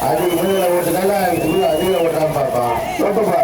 அது இவங்களை ஓட்டுனால அதிக ஓட்டுறான் பாப்பா ஓட்டுப்பா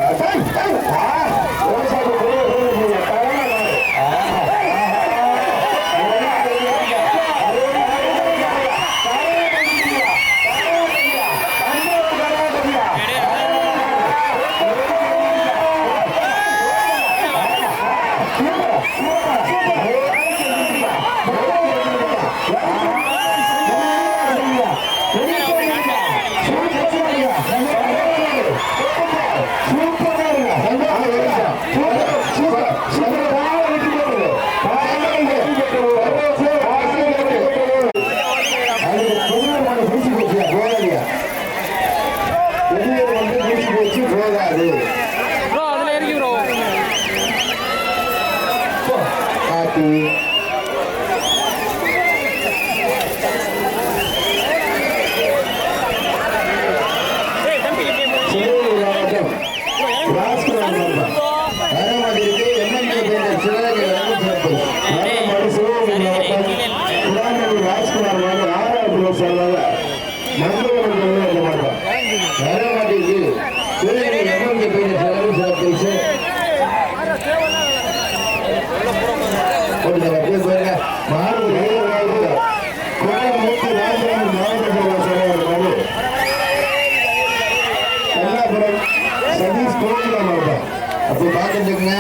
அப்படி பார்த்துட்டுங்க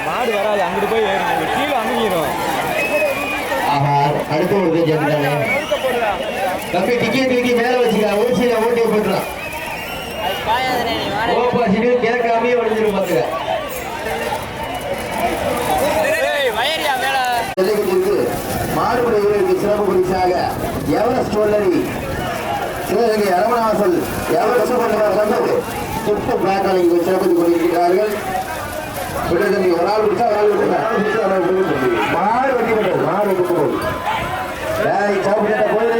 மாடு வராது அங்கிட்டு போய் கீழே அமுங்கிடும். அடுத்த ஒரு கேட்டானே தம்பி டிக்கெட் தூக்கி மேல வச்சுக்க ஊசியில ஓட்டி போட்டுறான் கேட்காமே ஒழிஞ்சிரும் பாத்துக்க. மாடுபடி வீரருக்கு சிறப்பு பரிசாக எவரெஸ்ட் ஜுவல்லரி சிவகங்கை அரவணாசல் எவரெஸ்ட் சொன்னது துப்பு பிளாக்காலிங்க சிறப்பு கொண்டிருக்கிறார்கள். தம்பி ஒரு ஆள் பிடிச்சா ஒரு ஆள் மாடு வெட்டி போட்டது மாடு வெட்டி போகுது போது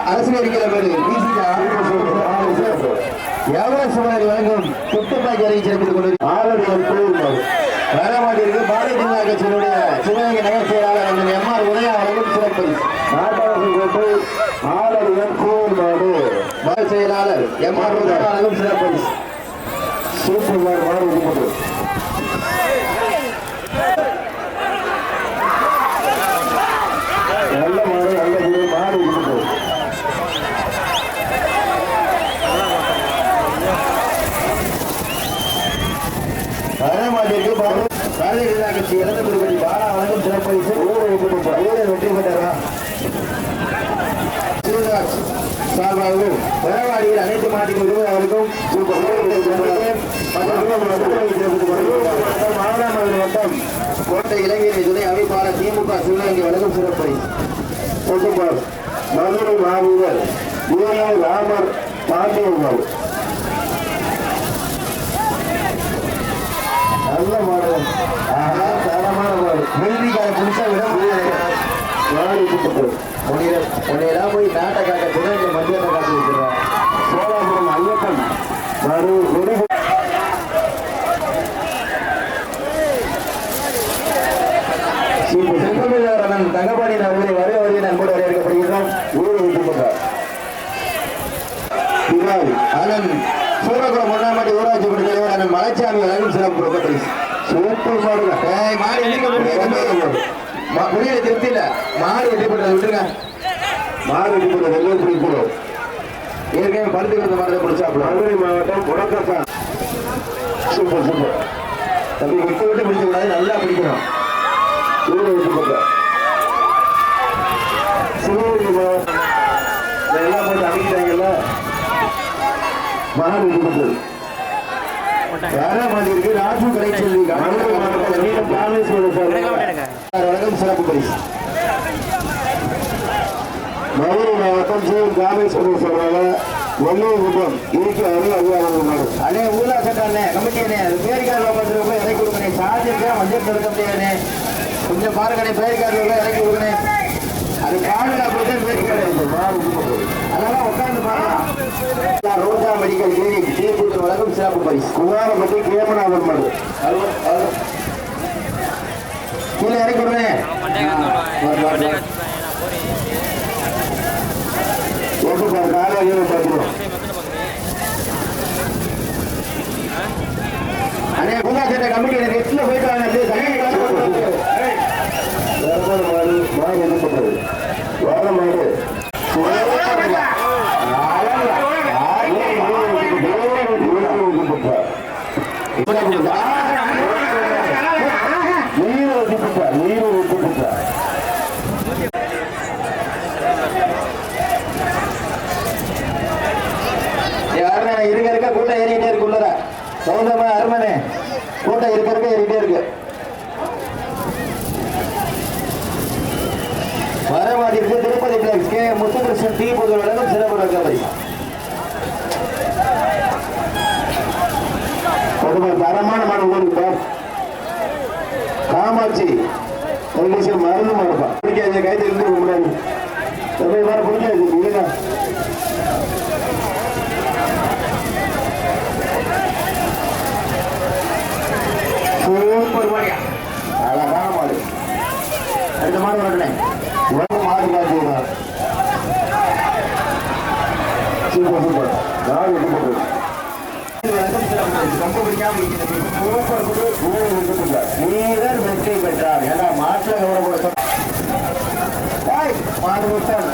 அரசியல் இருக்கிற பேரு எவரெஸ்ட் ஜுவல்லரி வழங்கும் துப்புப்பாக்கி அறிக்கை சிறப்பித்துக் கொண்டு ஆளுநர் கோவில் வரமாட்டிற்கு பாரதிய ஜனதா கட்சியினுடைய சிவகங்கை நகர் செயலாளர் எம்ஆர் உதயா வழங்கும் சிறப்பு நாட்டாளர்கள் கோட்டை ஆளுநர் கோவில் மாடு செயலாளர் எம்ஆர் உதயா வழங்கும் சிறப்பு சூப்பர் மாடு மாடு நல்ல மாடு நல்ல மாடு வரமாட்டிற்கு பாரதிய ஜனதா கட்சி இறந்த திருப்பதி பாலா வழங்கும் சிறப்பரிசு ஊரை வெற்றி பெற்றாரா சிவராஜ் சார்பாகவும் வரவாடியில் அனைத்து மாட்டின் உரிமையாளருக்கும் மாவட்ட வட்டம் கோட்டை இளைஞர் துணை அமைப்பாளர் திமுக சிவகங்கை வழங்கும் சிறப்பரிசு மதுரை மாவீரர் ராமர் பாண்டியன் நல்ல மாடு தரமான மாடு மில்லிக்கார புதுசா விட உன்னையெல்லாம் போய் நாட்டை காட்ட சிவகங்கை மத்தியத்தை காட்டி வச்சிருக்கான். சோழாபுரம் ஐயப்பன் செங்கமிழன் தங்கபாணியின் அவர்களை வருக வருகை நண்போடு வரவேற்கப்படுகிறோம். ஊரை விட்டு கொண்டார் சூரகுளம் முன்னாடி ஊராட்சி தலைவர் மலைச்சாமி வழங்கும் சிறப்பு சூப்பர் முடியல திருப்தி இல்ல மாடு வெட்டி போட்டதை விட்டுருங்க. மாடு வெட்டி போட்டது எல்லாம் பிடிக்கணும். ஏற்கனவே பருத்தி கொடுத்த மாடலை பிடிச்சாப்புல மதுரை மாவட்டம் உடக்கா சூப்பர் சூப்பர் தம்பி விட்டு விட்டு பிடிக்க கூடாது நல்லா பிடிக்கணும். ஊரை விட்டு போட்ட சிவகங்கை மாவட்டம் எல்லாம் போட்டு அமைக்கிறாங்கல்ல மாடு வெட்டி போட்டது ராஜு கலைச்செல்வி வழங்கும் சிறப்பு பரிசு மதுரை மாவட்டம் சிவன் காமேஸ்வரர் சொல்றாங்க ஒன்னூர் குப்பம் இருக்கு அதிகாரம் அண்ணே ஊழா சட்டாண்ணே கமிட்டியானே பேரிக்கார் போய் இறக்கி கொடுக்கணே சார்ஜ் இருக்கா மஞ்சள் தடுக்க முடியாதுண்ணே கொஞ்சம் பாருங்கண்ணே பேரிக்கார் இறக்கி கொடுக்கணே அது பாதுகாப்பு பேரிக்கார் அதனால உட்காந்து பாருங்க. ரோஜா மெடிக்கல் கிளினிக் தீர்ப்பு வழங்கும் சிறப்பு பரிசு குமாரப்பட்டி கேமராமன் மாடு கீழே இறக்கி விடுங்க. ஓட்டு பாரு காலையில் பார்த்துருவோம். அண்ணே புதா சேட்டை கமிட்டி ரெஸ்ட்ல போயிட்டு வாங்க. மாடு மாடு எதிர்ப்பட்டது வர மாடு இருக்க இருக்க கூட்டம் ஏறிக்கிட்டே இருக்கு. உள்ளதா சௌந்தமா அருமனே கூட்டம் இருக்க இருக்க ஏறிக்கிட்டே இருக்கு. வரமாட்டிற்கு திருப்பதி பிளக்ஸ் கே முத்துகிருஷ்ணன் டீ பொது வழங்கும் சிறப்பு ரகவை தரமான மாடு ஓடுப்பா. காமாட்சி மருந்து மாடுப்பா. பிடிக்காது கைது இருந்து கூடாது. வர பிடிக்காது இல்லையா? சூப்பர் மாடியா, அழகான மாடு. அடுத்த மாடு வரட்டேன். மாடு பார்த்தீங்கன்னா சூப்பர் சூப்பர் நாடு விட்டு போட்டு ரொம்ப பிடிக்காம நீதான் வெற்றி பெற்றார். ஏன்னா மாற்ற கவனம் மாடு விட்டார்.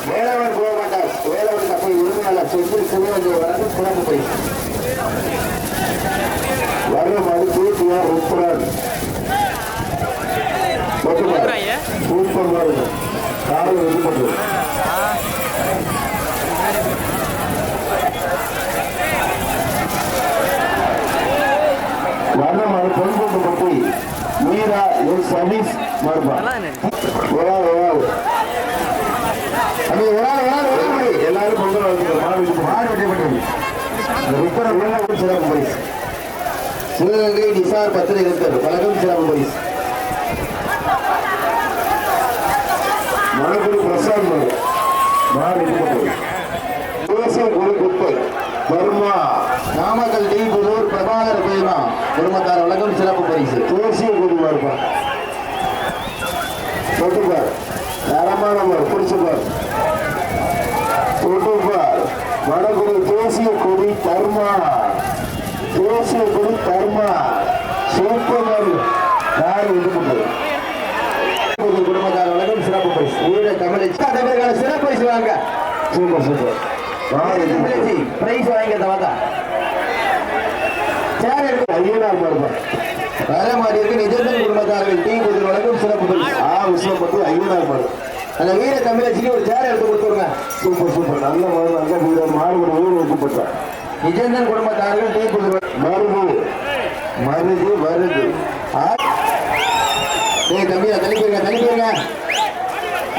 வேளாண் போக மாட்டார். வேளாண் அப்படி உரிமையாளர் செந்தில் சிவகங்கை வழக்கு சிறப்பு பரிசு வர மறுப்பு டிஆர் உட்புறன் சூப்பர் மாடு காலை வெளிப்பட்டு வர மறு பொன்பட்டு பற்றி மீரா என் சர்வீஸ் மறுப்பா எல்லாரும் சிறப்பு பரிசு சிவகங்கை நிசார் பத்திரை கழகம் சிறப்பு பரிசு மணக்குடி பிரசாத் குப்பை வர்மா நாமக்கல் டி புதூர் பிரபாகர் பேமா குடும்பத்தார் வழங்கும் சிறப்பு பரிசு தேசிய குடிமா இருப்பார். தொட்டுப்பார் தரமான குறிச்சுப்பார். தொட்டுப்பார் வடகுடி தேசிய கொடி தர்மா தேசிய கொடி தர்மா சூப்பர் யாரும் இது பண்ணுறது குடும்பத்தார் வழங்கும் சிறப்பு பரிசு வீர தமிழக சிறப்பு பரிசு வாங்க. சூப்பர் சூப்பர் பிரைஸ் வாங்கிக்கிறத பார்த்தா சேர் எடுத்து ஐயனார் மாறுபார் வேற மாதிரி இருக்கு. நிஜந்தன் குடும்பத்தார்கள் டீ புதிர் வழங்கும் சிறப்பு பரிசு விஷயம் பற்றி ஐயனார் மாடு. அந்த வீர தமிழச்சிக்கு ஒரு சேர் எடுத்து கொடுத்துருங்க. சூப்பர் சூப்பர் நல்ல மாடு நல்ல வீரர் மாடுபடி ஊர் வைக்கப்பட்டார். நிஜந்தன் குடும்பத்தார்கள் டீ புதிர் மருது மருது வருது தம்பியா தனிப்பீங்க தனிப்பீங்க.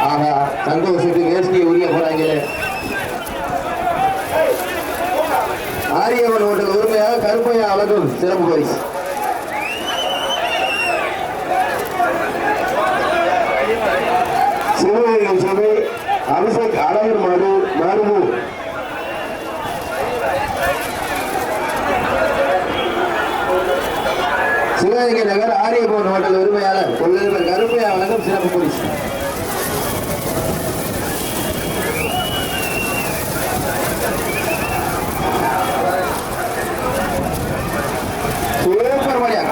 ஆஹா சந்தோஷத்துக்கு வேஷ்டியை உரிய போறாங்களே. ஆரியவன் ஹோட்டல் உரிமையாக கருப்பையா அழகும் சிறப்பு பரிசு சிவகங்கை சபை அபிஷேக் அழகர் மாடு மருது சிவகங்கை நகர் ஆரியபவன் ஹோட்டல் உரிமையாளர் தொழிலதிபர் கருப்பையா வழங்கும் சிறப்பு பரிசு சூப்பர் மாடியா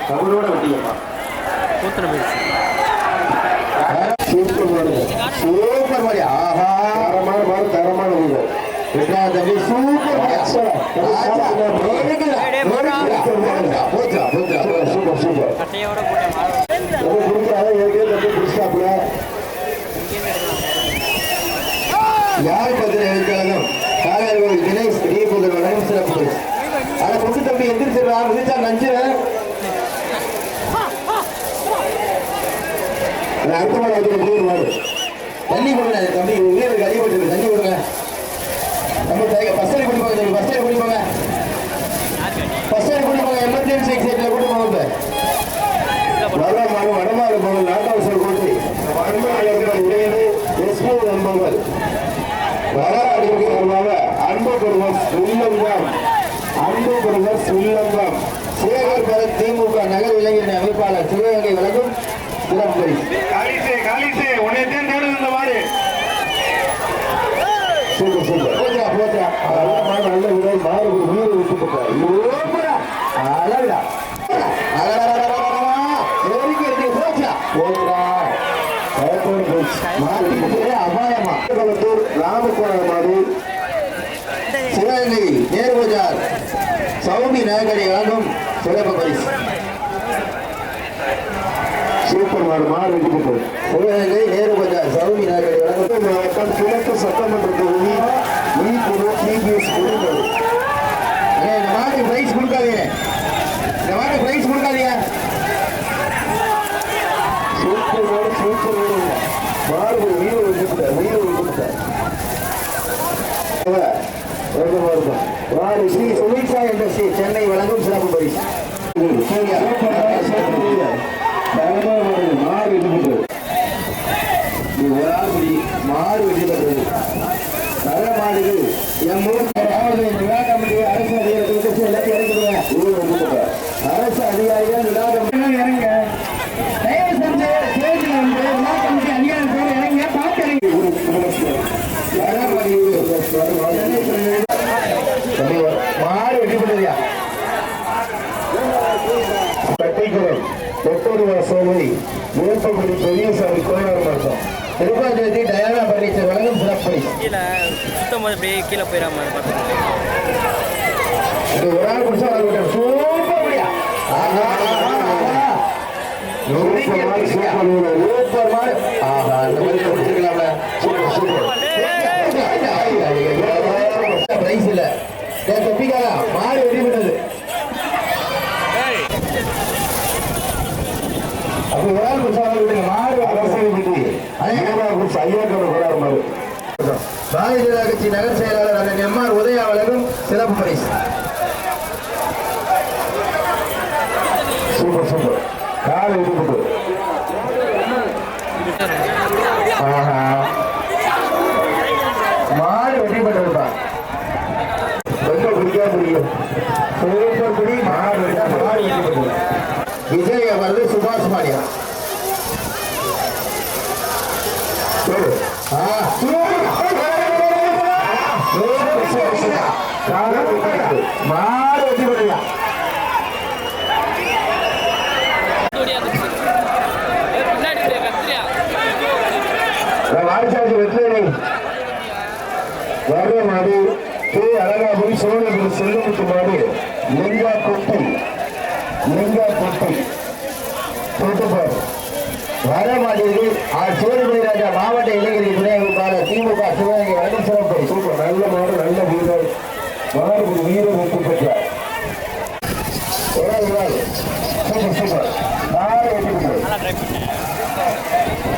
தமிழோட வெட்டியப்பா சூப்பர் மாடியா ஆஹா தரமான மாடு தரமான வீடு தம்பி சூப்பர் சூப்பர் சூப்பர் யார் பத்திர எழுத்தாளரும் காலையில் தினேஷ் புதர் வழங்கும் சிறப்பு பரிசு. அதை கொண்டு தம்பி எந்திரிச்சிடா முடிச்சா நஞ்சுறேன். அடுத்த மாடு வந்து மாடு தண்ணி கொடுங்க தம்பி வீரருக்கு அடிபட்டு தண்ணி கொடுங்க. நம்ம பஸ்டர் குடிப்பாங்க தம்பி பஸ்டர் குடிப்பாங்க பஸ்டர் குடிப்பாங்க எமர்ஜென்சி எக்ஸைட்ல கூட்டு போங்க. வட மாடு வடமா முஸ்லிம் நண்பர்கள் வரலாறு அன்பு பெறுவர் ஸ்ரீலங்கம் அன்பு பெறுவர் ஸ்ரீலங்கம் சேகர் பரத் திமுக நகர் இளைஞர் அமைப்பாளர் சிவகங்கை வழங்கும் சிறப்பு பரிசு. சூப்பர் சூப்பர் போச்சா போச்சா நல்ல விட மாறு வீடு விட்டு போட்டா அழகா அபாயமா ராமகுமாரி சிவகங்கை நேர்பஜார் சௌமி நகரை வழங்கும் சிறப்பு பரிசு. சூப்பர் மாடு வெற்றி சிவகங்கை நேருபஜார் சௌமி நகரை வழங்கும் மாவட்டம் கிழக்கு சட்டமன்ற தொகுதி இந்த மாட்டுக்கு பிரைஸ் கொடுக்காதீங்க, இந்த மாட்டுக்கு பிரைஸ் கொடுக்காதீங்க. சூப்பர் மாடு வீடு விட்டுட்டார் ஸ்ரீ சுமித்ரா என்ற ஸ்ரீ சென்னை வழங்கும் சிறப்பு பரிசு. மாடு வெற்றி பெற்றது. நல்ல மாடுகள் என் விழா கமிட்டி அரசு அதிகாரிகள் எல்லாத்தையும் அரசு அதிகாரிகள் விழா கமிட்டி இறங்க தயவு செஞ்சு ஸ்டேஜில் வந்து விழா கமிட்டி அதிகாரிகள் இறங்க பார்த்து மாடு வெற்றி பெற்றதையா கட்டிக்குளம் ஒட்டோடுவா சோலை வேப்பகுடி பெரியசாமி கோயிலார் மாற்றம் திருப்பாஞ்சேரி டயானா பர்னிச்சர் வழங்கும் சிறப்பு பரிசு. சுத்தம் போது அப்படியே கீழே போயிடாம ஒரு ஆள் குடிச்சா சூப்பர் பிரைஸ் இல்ல தப்பிக்காதா மாடு வெற்றி பெற்றது. அப்படி ஒரு ஆள் குடிச்சா மாடு அரசியல் பற்றி பாரதிய ஜனதா கட்சி நகர் செயலாளர் அண்ணன் எம்ஆர் உதயா வழங்கும் சிறப்பு பரிசு. சூப்பர் சூப்பர் காலை விட்டு மாடு வெற்றி பெற்றிருப்பா ரொம்ப பிடிக்கா பிடிக்கும் சூப்பர் பிடி மாடு வெற்றி பெற்றது. விஜய் அவரது சுபாஷ் மாடியா மாடு வெற்றி பெற்றியா வாரிசாட்சி வெற்றி வர்ற மாடு கே அழகாபுரி சோழபுரி செல்லுமுத்து மாடு லிங்கா கொட்டி தோட்டப்பாடு வர மாட்டேங்குது. சோழபுரி ராஜா மாவட்ட இளைஞர்கள் துணை அமைப்பாளர் திமுக சிவகங்கை வழங்கும் சிறப்பு. சூப்பர் நல்ல மாடு நல்ல வீரர் மாடு ஒரு வீரர் வெற்றி பெற்றார். சூப்பர் சூப்பர் மாடு வெற்றி பெற்றார்.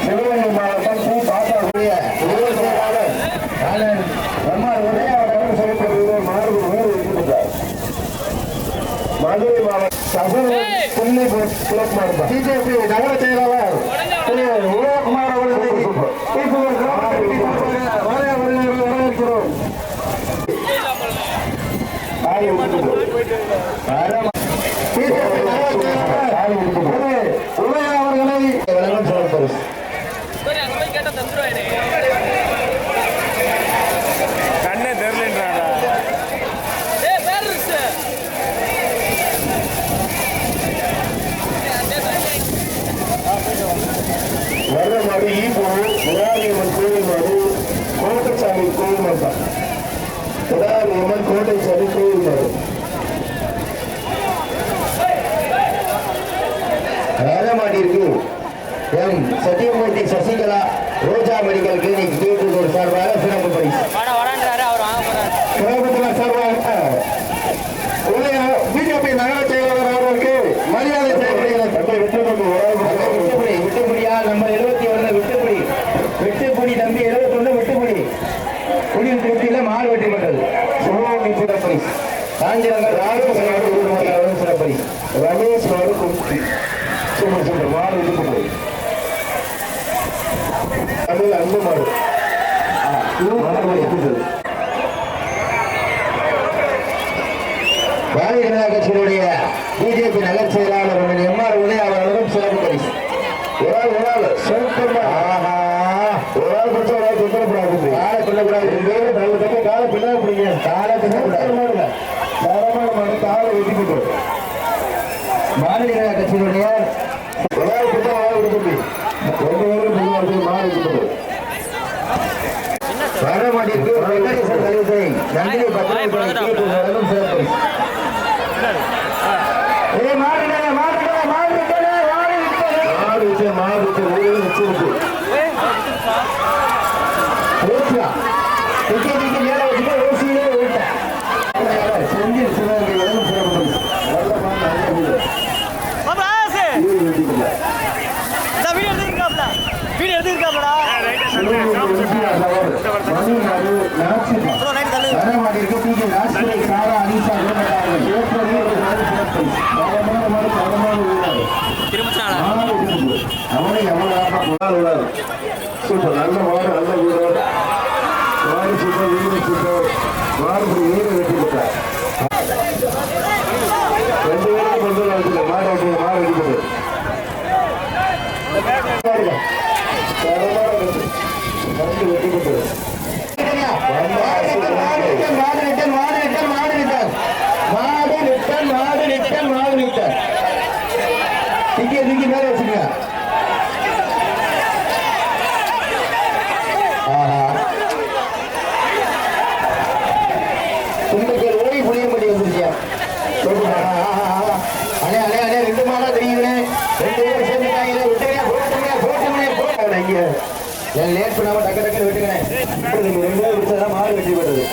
சிவகங்கை மாவட்டம் பூ பாட்டாவுடைய செயலாளர் மதுரை மாவட்டம் பிஜேபி நகர செயலாளர் உதயகுமார் அவர்களுக்கு வரவேற்கிறோம். உதயா அவர்களை வழங்கும் சிறப்பு பரிசு. கண்ணே தெரியலன்றாங்க. வர்ற மாடு ஈப்பூர் விராலியம்மன் கோவில் மாடு கோட்டைச்சாமி கோவில் மாட்டா விராலியம்மன் கோட்டைச்சாமி கோவில் மாடு வர மாடி இருக்கு. M Sathyamurthy Sasikala Roja medical clinic Thoothukudi சார்பாக சிறப்பு பரிசு. பிஜேபி நகர செயலாளர் அவர்களுக்கு மரியாதை செய்யப்படுகிறது. விட்டுப்படியா நம்பர் 71 விட்டுப்படி தம்பி 71 விட்டுப்படி குடியில் திருப்தியில மாடு வெற்றி பெற்றது. சிவகங்கை சிறப்பரி காஞ்சிரங்கள் ராஜு சிறப்பரி ரமேஷ் கும்தி சூப்பர் சூப்பர் மாடு வெற்றி பெற்றது. தமிழ் அன்பு மாடு பாரதிய ஜனதா கட்சியினுடைய பிஜேபி நகர் செயலாளர் எம்ஆர் உதய அவர்களும் சிறப்பு பரிசு. ஒரு ஆள் சூப்பர்மா. ஒரு ஆள் பிடிச்ச ஒரு ஆள் பின்னக்கூடாது. காலை பின்னக்கூடாது. காலை பின்னா பிடிங்க. காலை பின்னக்கூடாது. தரமான மாடு காலை வெட்டிக்கிட்டு பாரதிய ஜனதா கட்சியினுடைய ஒரு ஆள் பிடிச்ச ஒரு ஆள் விடுபட்டு 2 பேரும் பின்னாடி மாடு வெட்டிக்கிட்டு வரமாட்டிற்கு வெங்கடேசன் தலைவரை நந்தினி பத்திரம் சிறப்பு. சூப்பர் நல்ல மாடு நல்ல வீரர் மாடு சூப்பர் வீடு சூப்பர் மாடு வீடு வெட்டி விட்டார் 2 பேருக்கு கொண்டு வந்து மாடு வெட்டி மாடு வெட்டிப்பது மேல வச்சுங்க. உங்களுக்கு ஓடி புளிய முடி வந்துருச்சியா? அண்ணே அண்ணே அண்ணே 2 மாடா தெரியுதுண்ணே. 2 பேரும் சேர்ந்துட்டாங்க. விட்டுங்க லேட் பண்ணாம டக்கு டக்குன்னு விட்டுங்கண்ணே. 2 பேரும் விட்டுதான் மாடு வெட்டி போடுறது.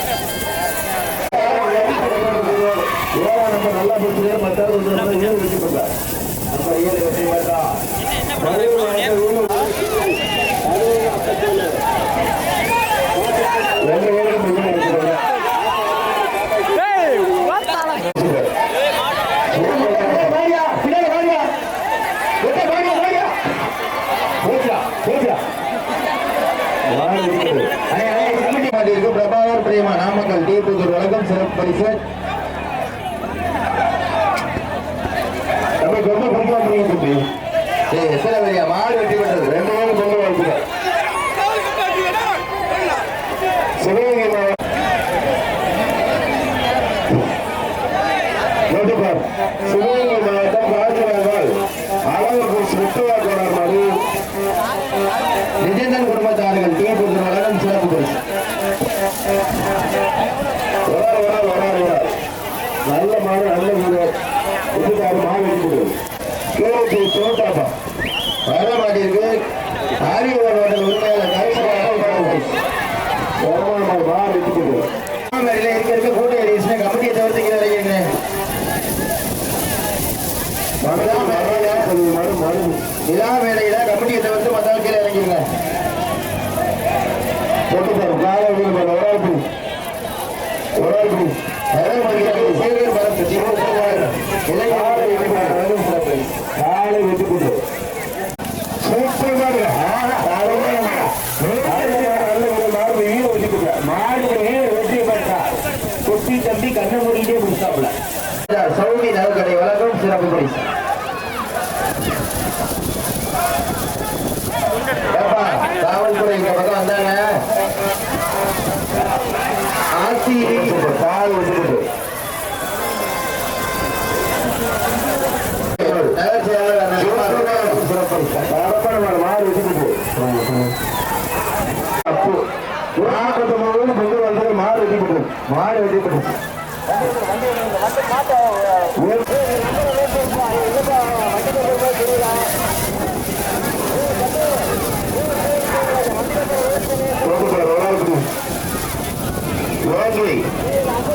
நம்ம நல்லா பிடிச்சது மற்ற 7 வெட்டி போடலாம். நம்ம 7 வெட்டி போட்டா பிரபாகர் பிரேமா நாமக்கல் தீபுத்தூர் வழங்கும் சிறப்பு பரிசு. எத்தனை பேரியா மாடு வெட்டி பெற்றது 2 பேரும் கொண்டு வாழ்த்துக்க. சிவகங்கை மாவட்டம் ராஜநகர் அழகர் முத்துவாக்கோடார் மாடு நிஜந்தன் குடும்பத்தார்கள் தீபுத்தூர் வழங்கும் சிறப்பு பரிசு. நல்ல மாடு நல்ல வீரர் இதுக்காக மாடு வெட்டி தோட்டாப்பா வர மாட்டிருக்கு. ஆரியவர் ஹோட்டல் உண்மையில மாடு வெட்டி இருக்க கூட்ட ஏரியா கமிட்டியை தவிர்த்து கீழே இறங்கிருங்க. நிலா வேலையில கமிட்டியை தவிர்த்து மற்ற கீழே இறங்கிருங்க. காலை வெட்டி கொண்டு கொட்டி தம்பி கண்ண மூடிட்டே முடிச்சாப்ல. சௌமி நகை வழங்கும் சிறப்பு பரிசு. காவல்துறை இந்த பக்கம் வந்தாங்க. ஆசி கால் வச்சுக்கிட்டு நகர் செயலாளர் மாடு வச்சுக்கிட்டு மாடு வெட்டிப்பட்டு மாடு வெட்டிப்பட்டு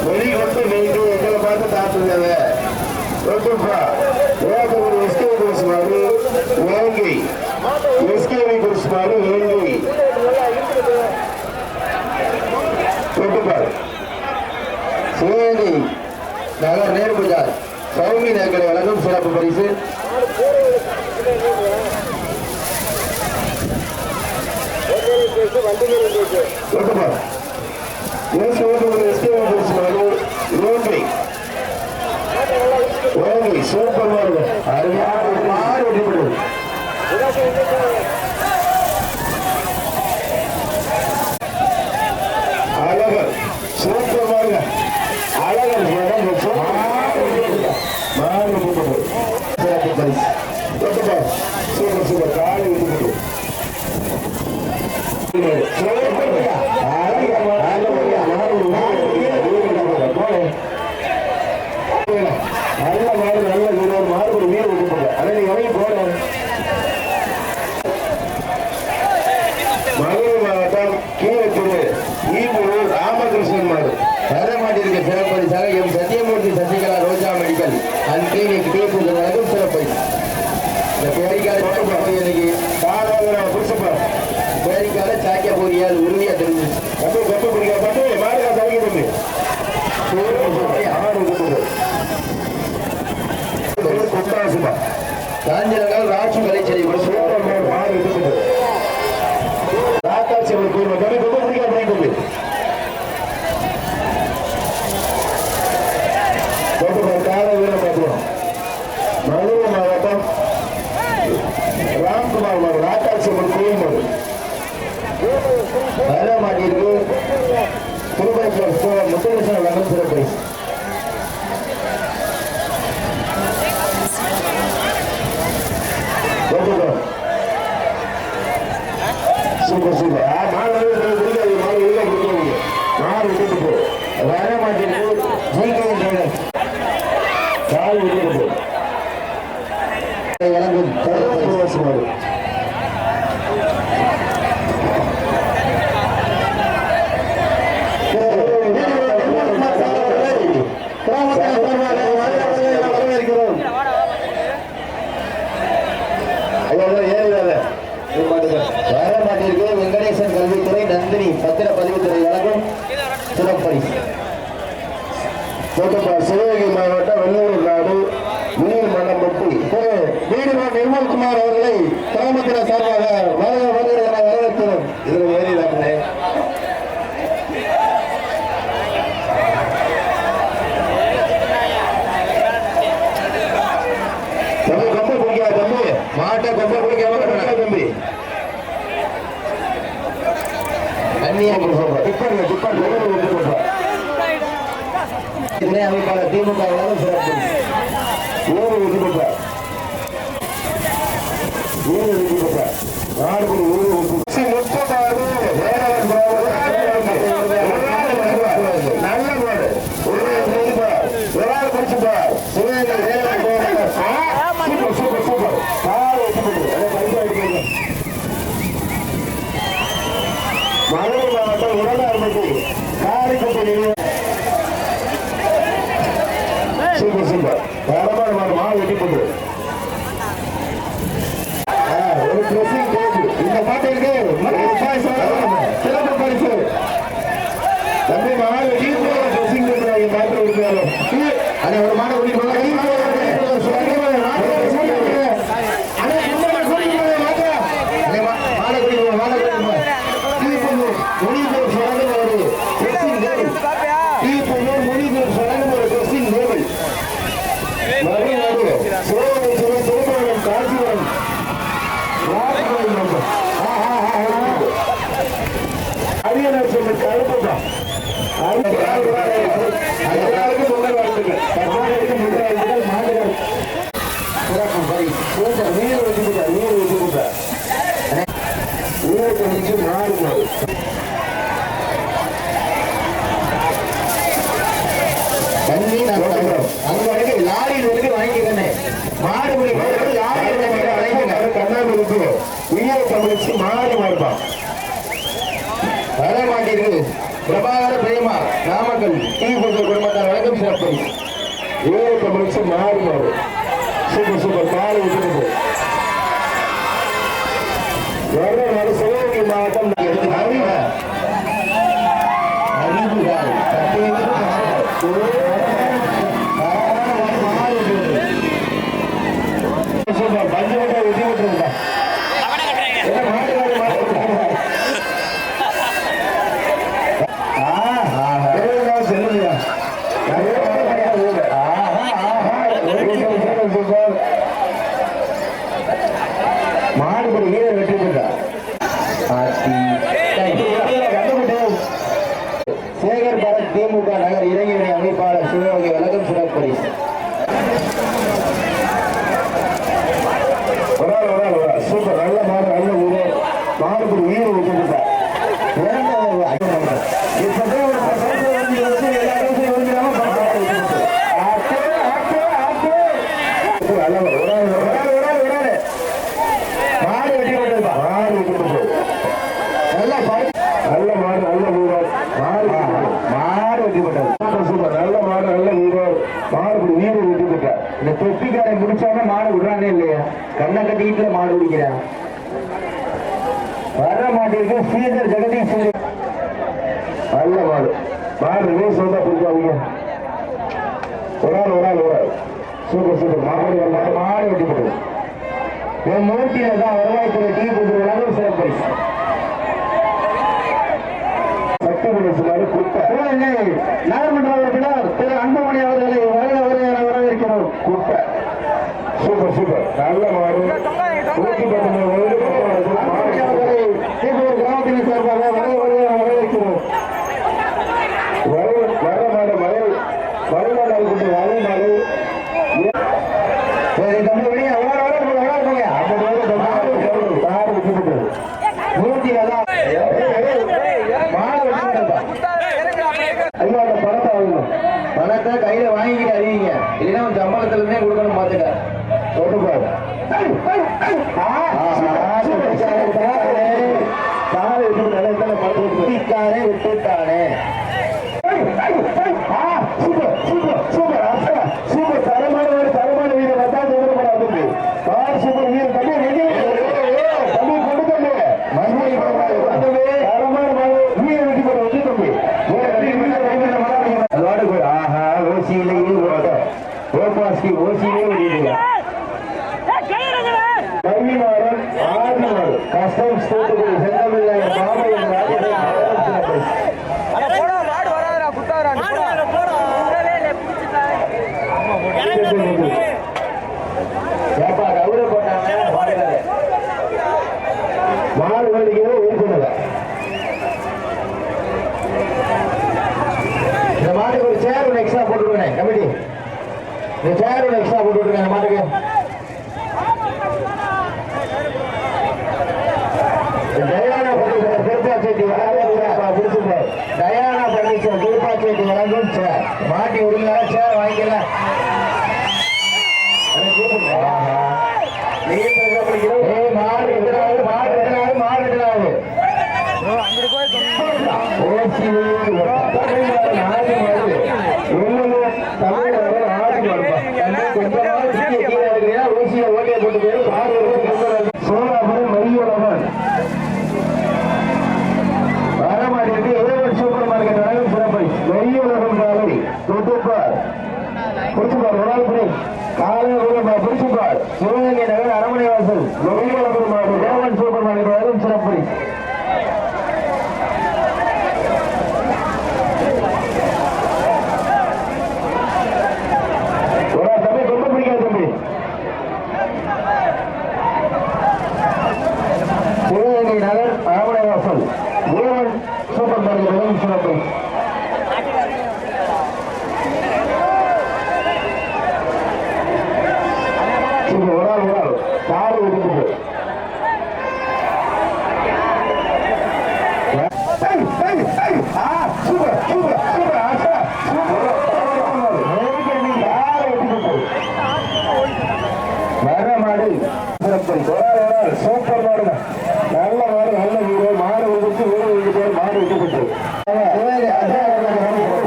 வெளிக்கொண்டு நீங்க எங்களை பார்த்து தாத்துங்க. எஸ்கே குடிச்சுமாரு வேங்கை எஸ்கேவி குடிச்சுமாரு வேங்கை சிவகங்கை நகர் நேர்புஜார் சௌமி நகரை வழங்கும் சிறப்பு பரிசு. சூப்பர் மாடு அருமையான மாடு வெட்டிவிடுது. அழகர் சூப்பர் மாடுங்க. அழகர் மாடு வெட்டிவிடுது. சூப்பர் சூப்பர் காலை வெட்டிவிடுது. நல்ல மாடு நல்ல வீரர் மாடு ஒரு வீரர் விட்டுப்பாங்க. அதை நீங்க இறங்கி போகணும். மதுரை மாவட்டம் கீழத்திரு ஈபூர் ராமகிருஷ்ணன் மாடு வர மாட்டிருக்க சிறப்பரிசாக M Sathyamurthy Sasikala Roja medical and clinic கீழ் நடக்கும் சிறப்பரிசு. இந்த பேரிக்கால இன்னைக்கு காலாக புடிச்சப்பா பேரிக்கால சாக்கிய பொரியால் உறுதியா தெரிஞ்சிச்சு. கப்பு கப்பு பிடிக்க பட்டு மாடுகா தவிக்க தம்பி ஆடு விட்டுது. காஞ்சிரங்கால் ராட்சி கலைச்செடி மாடு விட்டுது. ராக்காட்சி கோயில் தம்பி ரொம்ப பிடிக்க அப்படி கால வீரம் பார்த்துவோம். மதுரை மாவட்டம் ராம்குமார் மாடு ராக்காட்சி கோயில் மாடு வர மாட்டிருக்கு. திருப்பதி முத்துகிருஷ்ணன் வங்கம் சிறப்பு. சூப்பர் சூப்பர் மாடு மாடு விட்டு போ வர மாட்டேங்குது. கால் விட்டு போ வழங்கும் மாடு வர மாட்டிற்கு. வெங்கடேசன் கல்வித்துறை நந்தினி பத்திர பதிவுத்துறை வழங்கும் சிறப்பரிசு. சிவகங்கை மாவட்டம் வெள்ளூர் நாடு நீர் மண்டம்பட்டி வீடுவான் நிர்மல்குமார் அவர்களை கிராமத்தின சார்பாக வருகிற வரவேற்கிறோம். இதுல ஏறிதாங்களே தம்பி கொம்ப பிடிக்காது. தம்பி மாட்டை கொம்ப பிடிக்காம தம்பி அமைப்பாளர் திமுக சிறப்பு நல்ல மாடு படிச்சுப்பா சூப்பர் சூப்பர் மதுரை மாவட்டம் உடலார்பட்டி காரைக்குடி சூப்பர் சூப்பர் தரமான மாடு மாடு வெட்டி போட்டு ஒரு ட்ரெஸ்ஸிங் டேபிள் இந்த பாட்டிற்கு சிறப்பு பரிசு. தம்பி மாடு வெட்டி ட்ரெஸ்ஸிங் டேபிள் பாட்டு இருக்கிறாரு. அதை ஒரு மாடு வெட்டி லாரியில் வந்து வாங்கிக்கிறேன். மாடு கண்ணாடி உயிரை தமிழ்ச்சி மாடு மாறுபான் வர மாட்டீர்கள். பிரபாகர பிரேமா நாமக்கல் குடும்பத்தார் வழக்கம் சிறப்பு. உயிரை தமிழ்ச்சி மாடு மாறு சூப்பர் சூப்பர் காலை விட்டு சிவகங்கை மாவட்டம் பஞ்சு விட்டு விட்டுருந்தா இந்த தொப்பிக்காரை முடிச்சாம மாடு விடுறானே இல்லையா? கண்ணை கட்டிக்கிட்டு மாடு பிடிக்கிறான். வர மாட்டிருக்கு ஸ்ரீதர் ஜெகதீஷ். நல்ல மாடு. மாடு ரிலீஸ் வந்தா பிடிக்காதீங்க. ஒரு ஆள் சூப்பர் சூப்பர். மாடு வெட்டி போடுது. என் மூர்த்தியில தான் வருவாய்த்துறை டீ கொடுத்துருவாங்க. சிறப்பு பரிசு சக்தி மாதிரி குட்டை நாகமன்ற திரு அன்புமணி அவர்களை வரவேற்கிறோம். குட்டை சூப்பர் சூப்பர். நல்ல மாடு. 119 கிராமத்தினை சார்பாக வரவேற்கிறோம். வர மாடு வருமாடு பணத்தை கையில வாங்கிக்கிட்டு அறிவிங்க, இல்லைன்னா சம்பளத்துல இருந்தே கொடுக்கணும். பாத்துக்க விட்டுட்டானே. சூப்பர் தரமான வீரர் வந்தா தோடப்படாது. சூப்பர் வீரர் தம்பி கொடுக்கல தரமான வீரர் வெட்டி போட வச்சு தம்பி அதோட போய் ஆஹா ஓசியிலேயே ஓசியிலே ஓடிடுங்க. கவிமாறன் ஆர்னவர் கஸ்டம் ஸ்டோட்டுக்கு செந்தமிழ் மாடு வலிக்கிறத உறுப்பினர். இந்த மாட்டுக்கு ஒரு சேர் ஒன்று எக்ஸ்ட்ரா போட்டுருக்கேன் கமிட்டி. இந்த சேர் ஒன்று எக்ஸ்ட்ரா போட்டு விட்டுருக்கேன் இந்த மாட்டுக்கு. டயானா பர்னிச்சர் திருப்பாச்சேட்டி வழங்கும் சேர். மாட்டி உரிமையால சேர் வாங்கிக்கலாம். சோழாபுரம் மரியுலகன் வரமாட்டிற்கு சூப்பர் மார்க்கெட் வழங்கும் சிறப்பை மரியுலகம் காலை தொட்டுப்பார் புடிச்சுப்பார். ஒரு ஆள் புடி காலையில் புடிச்சுப்பார். சிவகங்கை நகர் அரமனை வாசல் மரியுலகம் மாவட்டம் தேவன் சூப்பர் மார்க்கெட் வழங்கும் சிறப்பை சிவகங்கை நகர் அரமனை வாசல் தேவன் சூப்பர் மார்க்கெட் வழங்கும் சிறப்பை ஒரு ஆள் காடு விட்டுட்டு வர மாடு சூப்பர் மாடு. நல்ல மாடு. நல்ல வீடு. மாடு வந்துட்டு வீடு வந்துட்டு மாடு விட்டுப்பட்டு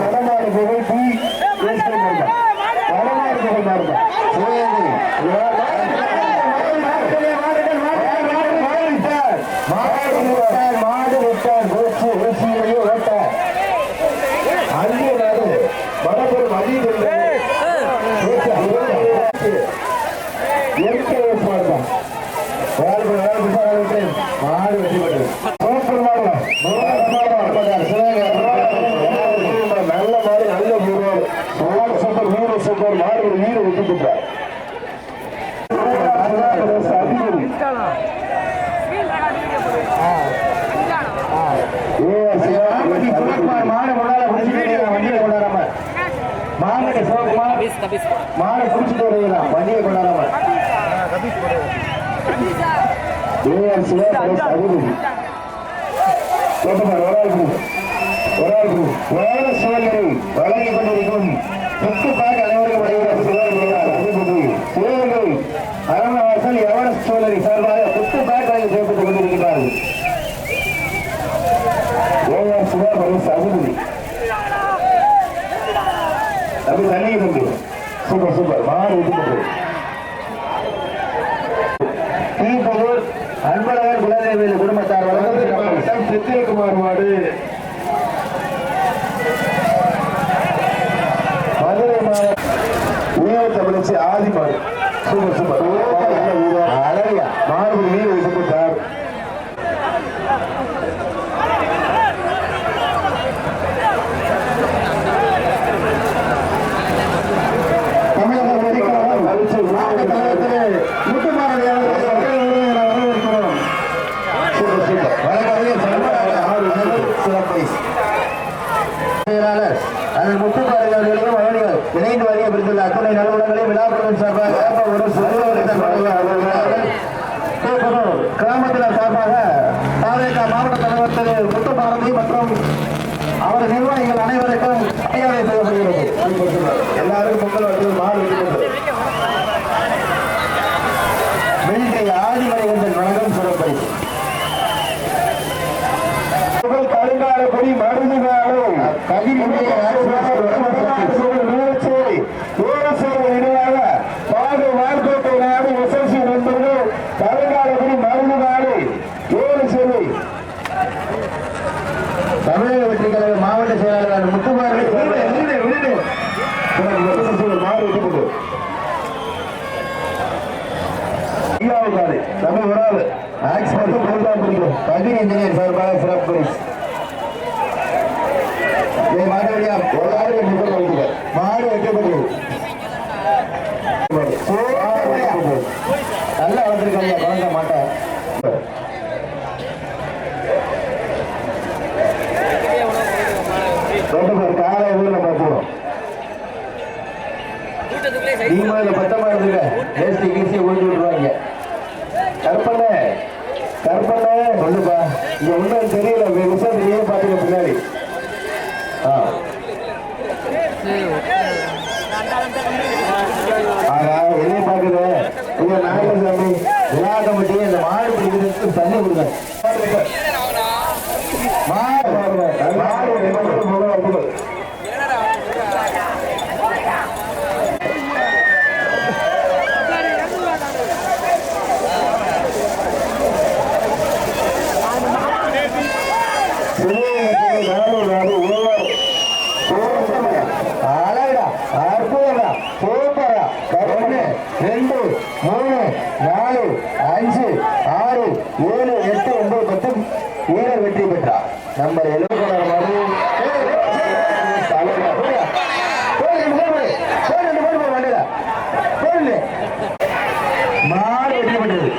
வடமாடு புகழ் டீ வடமாடு புகழ் மாறுபா மாடு விட்டார். ஓசியிலேயே ஓட்டார். அங்கே நாடு வடபுறம் அதிகம் மாடு வெற்றி பெற்றது. சூப்பர் மாடு. நல்ல மாடு. நல்ல வீரர். சூப்பர் வீரர். சூப்பர் மாடு. வீர வெற்றி பெற்றார். மாடு முன்னால வண்டியை கொண்டாடாம மாங்கட்டை சிவகுமார் மாடு குடிச்சிட்டு வருகிறான். வண்டியை கொண்டாடாம சோழரை வழங்கிக் கொண்டிருக்கும் புத்துப்பாக அனைவருக்கும் சிவகங்கை அரண்வாசல் எவரெஸ்ட் சோழரை சார்பாக புத்துப்பாக செய்யப்பட்டுக் கொண்டிருக்கிறார்கள். அப்படி தண்ணி தம்பி சூப்பர் சூப்பர் மாறு விட்டு தீபூர் அன்பழகர் குலதேவியில் குடும்பத்தார் வழங்கும் சித்திரகுமார் மாடு மதுரை மாவட்ட ஆதி மாடு சூப்பர் சூப்பர் அழகியா மாடு நீர் விட்டுட்டார். இணைந்து வரையப்படுத்துள்ள அத்துணை நலவுடங்களை விழாக்குழுவின் சார்பாக கிராமத்தினர் சார்பாக பாஜக மாவட்ட தலைவர் திரு முத்துப்பாரதி மற்றும் அவர் நிர்வாகிகள் அனைவருக்கும் மரியாதை செய்யப்படுகிறது. எல்லாருக்கும் பொங்கல் வச்சு மாறு வெள்ளை ஆதிமணிகண்டன் வணக்கம் சிறப்பரிசு கருங்கால கொடி மருந்துகாலும் இணையாக பாடு வார்கோட்டை நாடு எஸ்எல்சி நண்பர்கள் கருங்காலக்குடி மருந்துகாடு ஏழுசேரி தமிழக வெற்றி கழக மாவட்ட செயலாளர் முத்துமாரி தமிழ் வராது கல்வி இன்ஜினியர் சார்பாக சிறப்பு பரிசு மாடு வைக்கப்பட்டது. நல்லா வளர்த்துருக்காங்க குழந்தை மாட்டேன். காலை ஊர்ல பார்த்துருவோம். நீங்க பத்தமா இருந்துங்க வேஸ்டி கீசி ஊட்டி விட்டுருவாங்க. கற்பனை கற்பனை சொல்லுப்பா இங்க ஒன்றும் தெரியல விஷயம் தெரியும் பாத்துக்க பின்னாடி. என்ன பாக்குது இங்க நாகசாமி விழா கமிட்டி இந்த மாடு பிடிக்கிறதுக்கு தண்ணி கொடுங்க. வீரர் வெற்றி பெற்றார். நம்பர் 70 மாடு வெற்றி பெற்றது.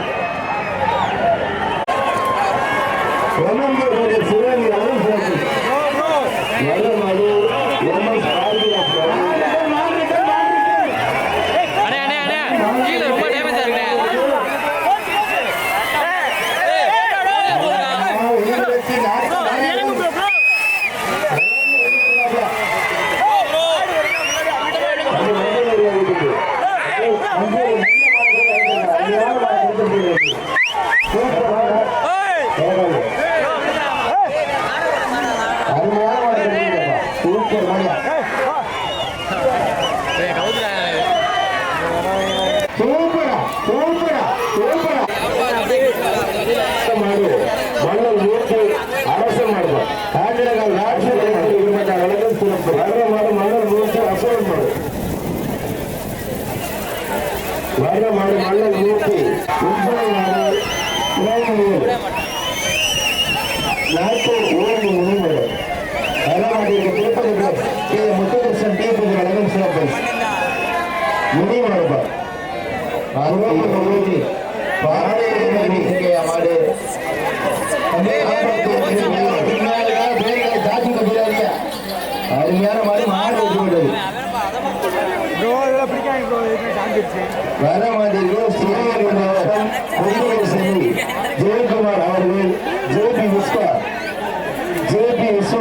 ஜெயக்குமார் அவர்கள் ஜேபி விஸ்வா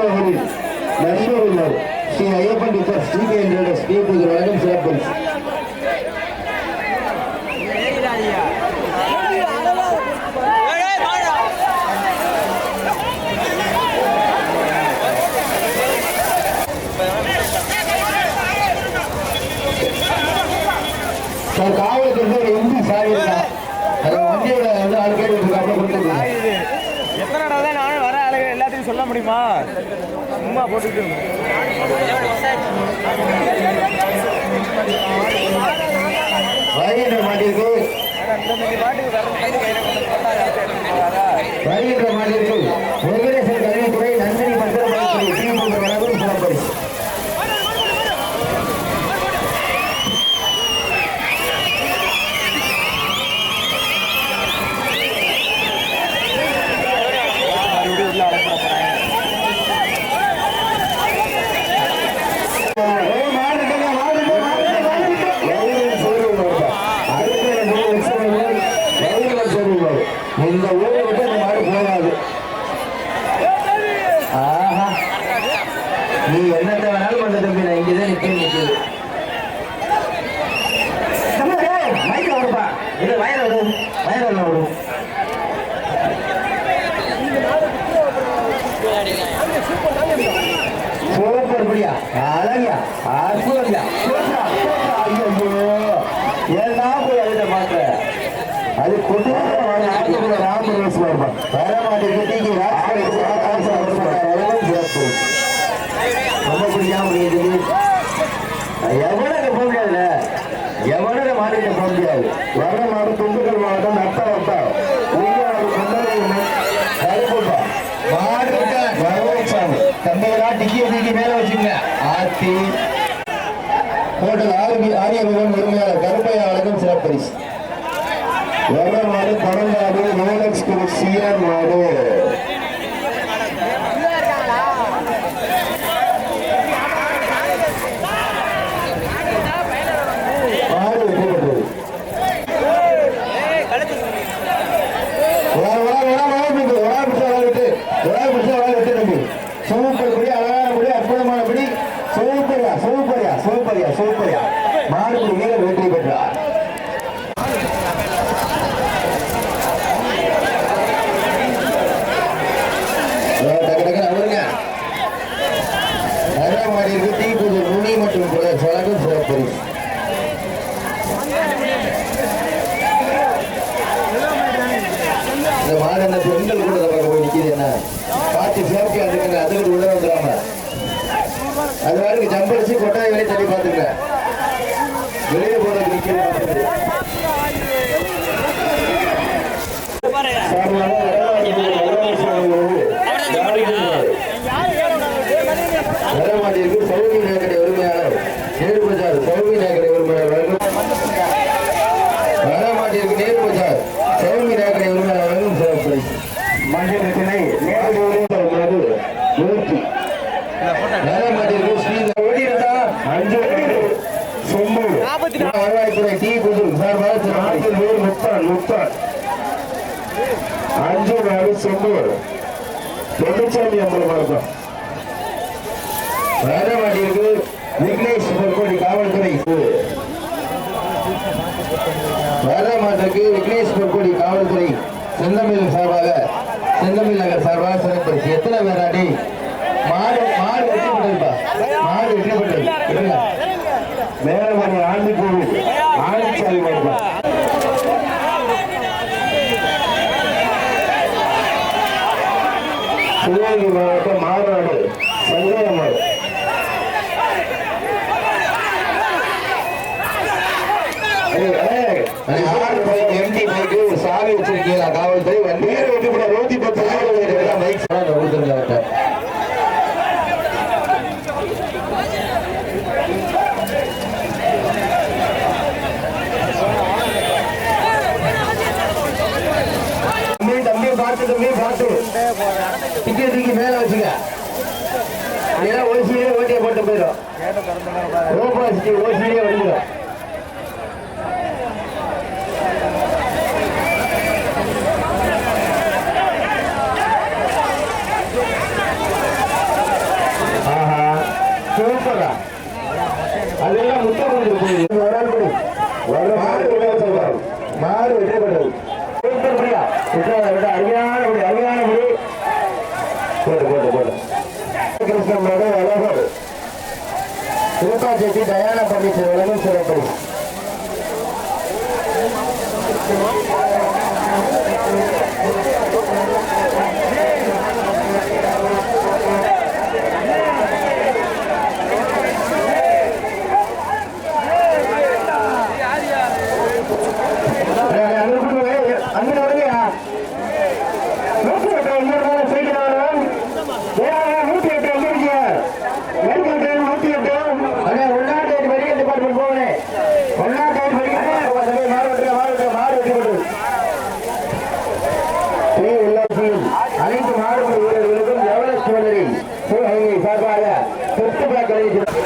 அவர்கள் மாடு ஸ்ரீ ஐயப்பன் டீச்சர் ஸ்ரீகேந்திரோட ஸ்ரீபூஜை வழங்கும் சிறப்பு சார் காவலுக்கு எம்பி சாரி இருக்கா அது வண்டியோட வந்து ஆள் கேட்டு அப்புறம் கொடுத்துருக்கேன். எத்தனை நாள் தான் நானும் வர ஆளுங்க எல்லாத்தையும் சொல்ல முடியுமா? சும்மா போட்டுட்டு வருகின்ற மாட்டிற்கு வருகின்ற மாட்டிற்கு வெங்கடேசன் கல்வித்துறை நந்தினி மந்திரம் வழங்கும் சிறப்பரிசு. இந்த ஊரை விட்டு இந்த மாடு போகாது. ஆஹா, நீ என்னத்த வேணாலும் பண்ண தம்பி, நான் இங்கதான் நிக்குது. மைக்க வருப்பா, இது வயல வரும், வயல வரும். சூப்பர் படியா, அழகியா, அற்புதம்யா, ஐயோ ஏன்னா போய் அதை மாற்ற அது கொண்டு ராமரோஸ் வருவான் வர மாட்டேங்குது. ரொம்ப பிடிக்காம முடியுது. எவ்வளவு போக முடியாதுல்ல, எவ்வளவு மாநில போக முடியாது. வர மாவட்டம் திண்டுக்கல் மாவட்டம் நட்டா வட்டம் மாடு வரவேற்றாங்க. தம்பியெல்லாம் டிக்கி மேல வச்சுங்க. ஆத்தி ஹோட்டல் ஆரியபவன் உரிமையாளர் கருப்பையா வழங்கும் சிறப்பரிசு. வர மாடு பணங்காடு ரோலக்ஸ் சிஆர் மாடு மாடு வெற்றி பெற்றது. சூப்பர் படி, அழகான படி, அற்புதமான படி, சூப்பரியா சூப்பரியா சூப்பரியா சூப்பரியா மாடுபடி வீரர் வெற்றி பெற்றார். முனி மற்றும் வழங்கும் சிறப்பரிசு. இந்த மாடு என்ன பெண்கள் கூட போய் நிற்கிது, என்ன பார்த்து சேஃப்டியா இருக்குங்க. அதுக்கு உள்ள வந்துடாம அது வரைக்கும் ஜம்படிச்சு கொட்டாய் வெளியே தள்ளி பார்த்துங்க. வெளியே போறதுக்கு நிற்கிறது. வரமாட்டிற்கு சௌமி நாயகரை உரிமையாளர் நேரு பஜார் சௌமி நாயகரை உரிமையாளர் வரமாட்டிற்கு நேரு பஜார் சௌமி நாயகரை உரிமையாளர் வழங்கும் சிறப்பரிசு. மண்டலத்தினை வரமாட்டிற்கு ஸ்ரீதா வருவாய்த்துறை டி புதூர் சார்பாக முத்தான் 5 நாடு சொம்பூர் தொழிற்சாலை அம்பலம் இருக்கும். வரமாட்டிற்கு விக்னேஷ் பொற்கோடி காவல்துறை. வரமாட்டிற்கு விக்னேஷ் பொற்கோடி காவல்துறை செந்தமிழ் சார்பாக செந்தமிழ் நகர் சார்பாக சிறப்பரிசு. எத்தனை பேராடி மாடு மாடு வெற்றி பெற்றிருப்பா, மாடு வெற்றி பெற்றது. மேலமணி ஆண்டு கோவில் ஆண்டிச்சாலை மாடுபா. சிவகங்கை மாவட்டம் மாநாடு சந்தேகமாடு எம்டி பைக்கு சாவி வச்சிருக்கீங்களா காவல்துறை வண்டி 110 பைக் கொடுத்துருங்க. தம்பி பார்த்து டிக்கெட்டுக்கு மேல வச்சுக்க. ஓசியிலே ஓட்டிய போட்டு போயிடும். ஓசியிலே வந்துடும். ஆஹா மகை அழகர் திருப்பாச்சேரி டயானா பண்டிட் வழங்கும் சிறப்பு. அனைத்து மாடுபடி வீரர்களுக்கும் எவரெஸ்ட் ஜுவல்லரி சிவகங்கை சார்பாக சொத்துக்களை கிடைக்கிறது.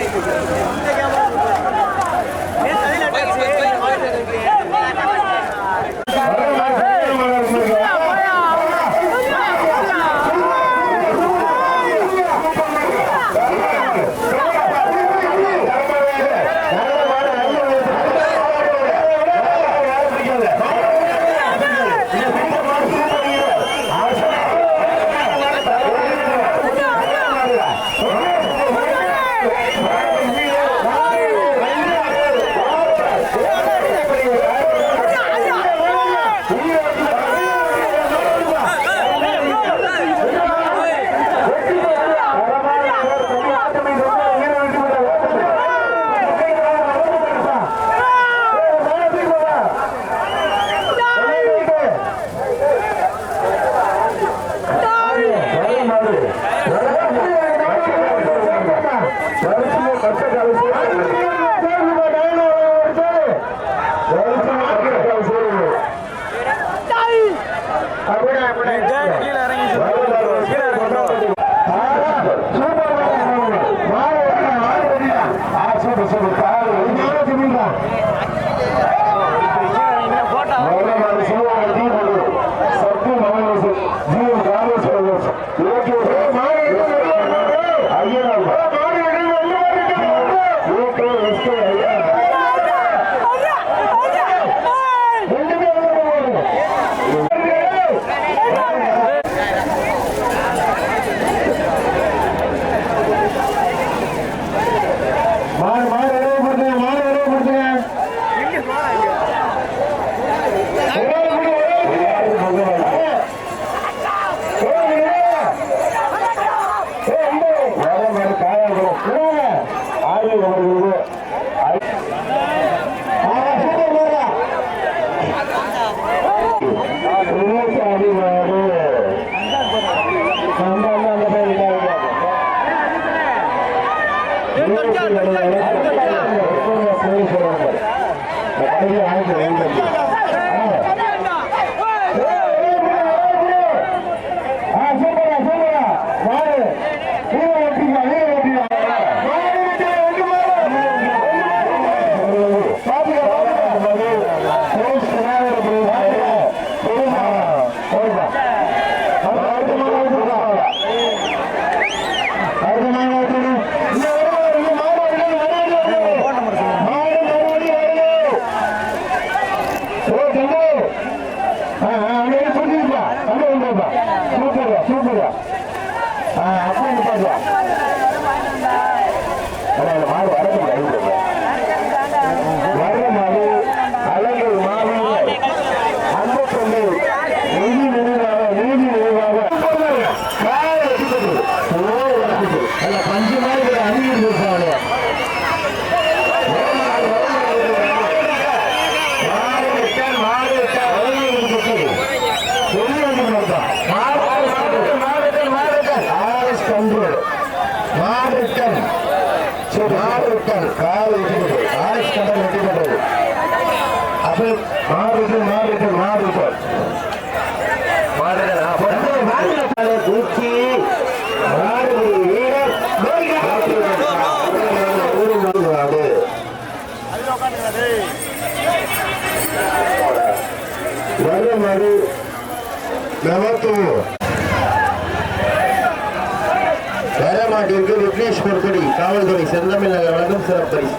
மாட்டிற்கு விக்னேஷ் பொற்கொடி காவல்துறை செந்தமிழ் நகர் வழங்கும் சிறப்பு பரிசு.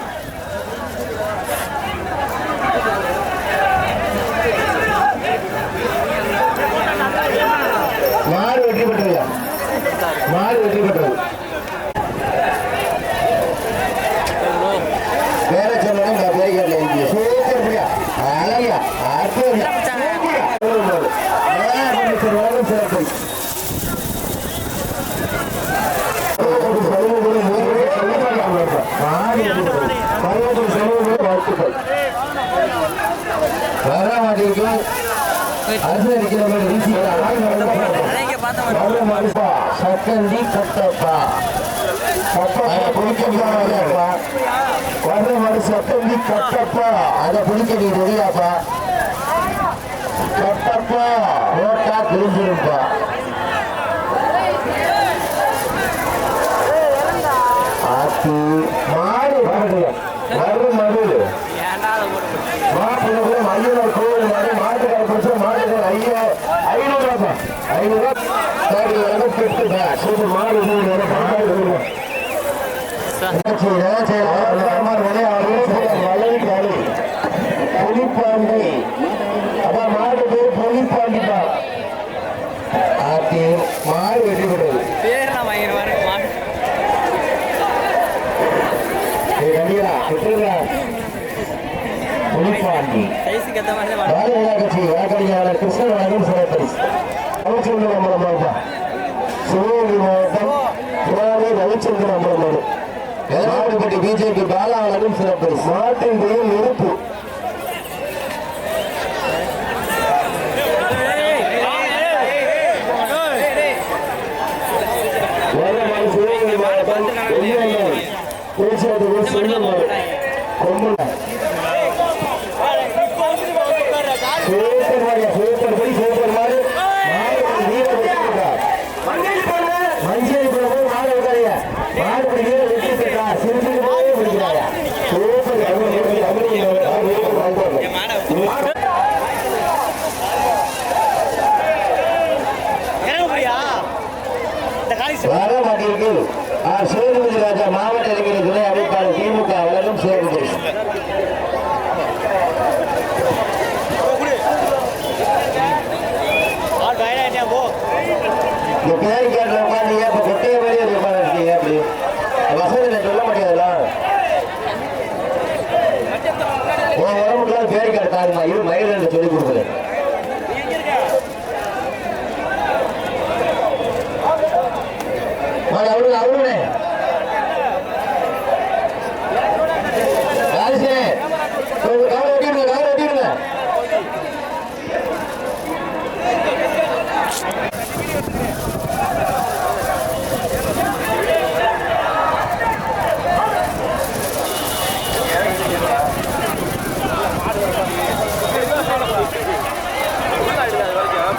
மாடு வெற்றி பெற்றது. மாடு வெற்றி பெற்றது. சக்கந்தி கட்டப்பா வர்ற மாதிரி சக்கந்தி கட்டப்பா அதை பிடிக்க நீ ரெடியாப்பா கட்டப்பா ஓட்டா கிழிஞ்சிருப்பா ஆத்தி மாடு வர்ற மது மாட்டு ஐயர் கோவில் மாதிரி மாட்டுக்கார பிடிச்ச மாட்டுக்கார ஐநூறுரூவா 500 சூப்பர் மாடு புலிப்பாண்டி அதான் மாடு பேர் புலிப்பாண்டிப்பா ஆத்தி மாடு வெற்றி பெற்றது புலிப்பாண்டி கட்சி வழக்கறிஞர் கிருஷ்ணன் சிறப்பரிசு ரவிச்சந்திரன் அம்பலமாப்பா சிவகங்கை மாவட்டம் புறாவை ரவிச்சந்திரன் அம்பலமாடு எதனாடுபட்டி பிஜேபி பாலாளரும் சிறப்பரிசு மாட்டின் பெயர் நெருப்பு சிவகங்கை மாவட்டம் கொம்புல சூப்பர் படி சூப்பர் மாடு மஞ்சள் போய் மாடு விட்டாங்க மாடு படி நீரை வெட்டி சிரிச்சு போய் பிடிக்கிறாங்க சூப்பர் வர மாட்டிருக்கு சேதுபதி ராஜா மாவட்ட இளைஞர் துணை அமைப்பாளர் திமுக வழங்கும் சேவை பேர் கேட்ட உட்காந்தீங்க இப்ப கொட்டைய மாதிரி உட்காந்துருக்கீங்க அப்படி வசதியில சொல்ல முடியாதுல உன் உடம்புக்குலாம் பேர் கேட்டாருமா இது மயில் என்று சொல்லிக் கொடுக்குறேன் அவருனே கவலை வெட்டிடுங்க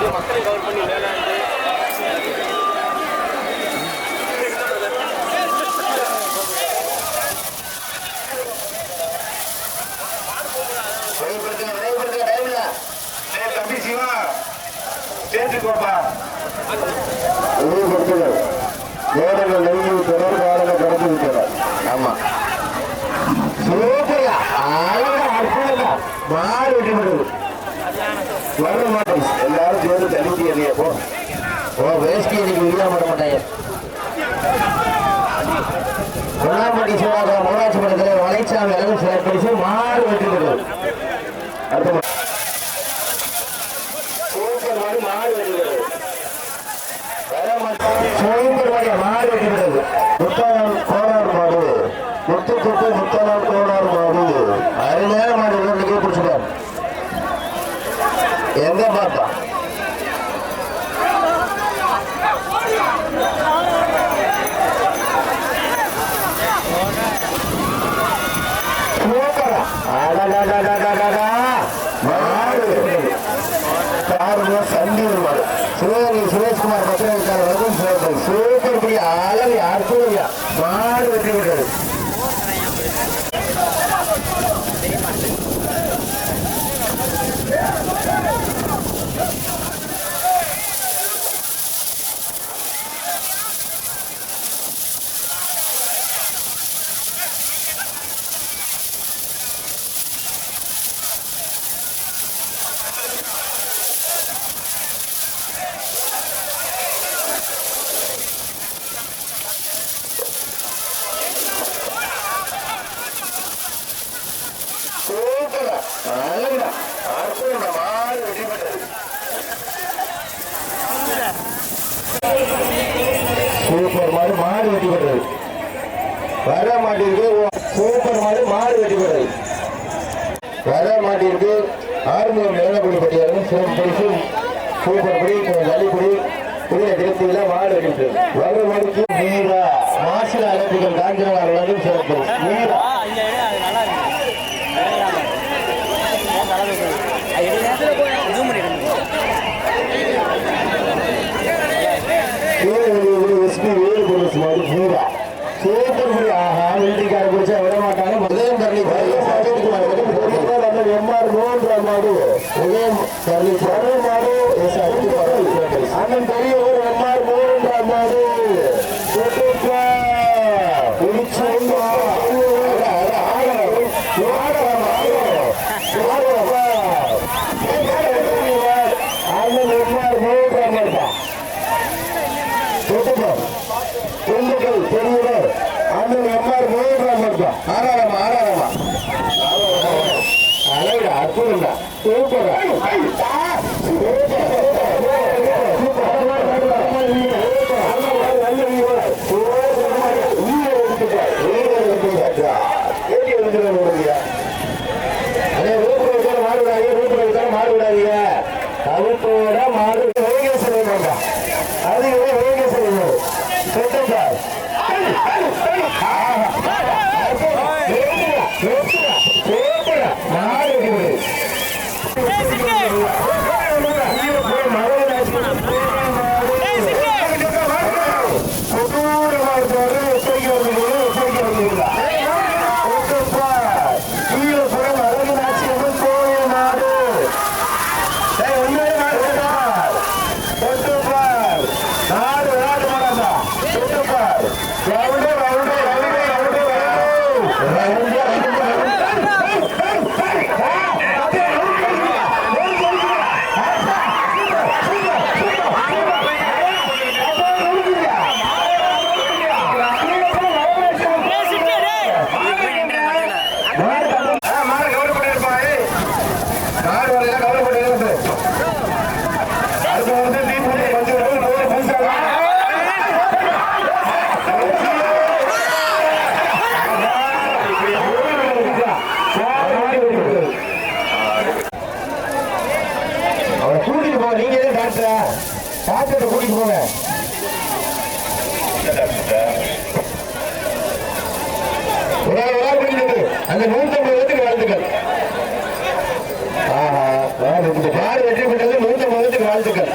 மக்களை கவர் பண்ணி வேளாண்டு தம்பி சிவா சேர்த்துக்கோப்பா நேரங்கள் நெருங்கி விட்டனர் காலங்கள் கடந்து விட்டனர் ஆமா மாறு வெட்டி விடுது வர மாட்டோம் எல்லாரும் சேர்ந்து தனிக்கு இல்லையா போ வேஷ்டி இன்னைக்கு விரியா பண்ண மாட்டாங்க பொன்னாம்பட்டி சிவாக ஊராட்சி மன்றத்தில் வளைச்சாமி அளவு சிறப்பரிசு மாறு வெற்றி பெறுவது அடுத்த சூப்பர் மாடு மாடு வெற்றி பெறுவது சூப்பர் மாடியா மாடு வெற்றி பெறுவது முத்தாள் கோளாறு மாடு முத்துக்குட்டு முத்தாள் கோளாறு மாடு அருமையான மாடு இவர்களுக்கே பிடிச்சிட்டார் எங்க பார்த்தா சிவகங்கை சுரேஷ்குமார் பத்திரிகையாளர் சூப்பர் படி அளவு அற்புதம் மாடு வெற்றி பெற்றது சூப்பர் மாடு மாடு வெட்டி பெற்றது வர மாட்டிற்கு சூப்பர் மாடு மாடு வெட்டி பெற்றது வர மாட்டிற்கு ஆறுமுகம் இளங்குடி பட்டியாலும் சிறப்பு பரிசு சூப்பர் படி ஜல்லிப்படி புதிய திருப்தியில மாடு இருக்கின்றது வறுமணிக்கு வீரா மாசில அழைப்புகள் காஞ்சினால் அவர்களும் சிறப்பு வீரா எஸ்பி வேறு போலீஸ் மாதிரி வீரா சூப்பர் படி ஆஹா வெள்ளிக்கார குடிச்சா விட மாட்டாங்க உதயம் தரலி எம்ஆர் மூன்ற மாடு உதயம் தரலி மாடு அண்ணன் பெரிய ஒரு எம்ஆர் மூன்ற மாடு அண்ணன் எம்ஆர் மூன்ற மாடு பெண்கள் பெரியவர் அண்ணன் எம்ஆர் மூன்றாம் மட்டும் ஆறாரமா அழகா அற்புதம்டா சூப்பரா மாறுவிடாதீங்க அதுக்கூட மாடு வேக செய்ய அது வேக செய்யணும் கூட்டிட்டு போங்க அந்த 150 வாழ்த்துக்கள் மாடு வெற்றி பெற்றது 150 வாழ்த்துக்கள்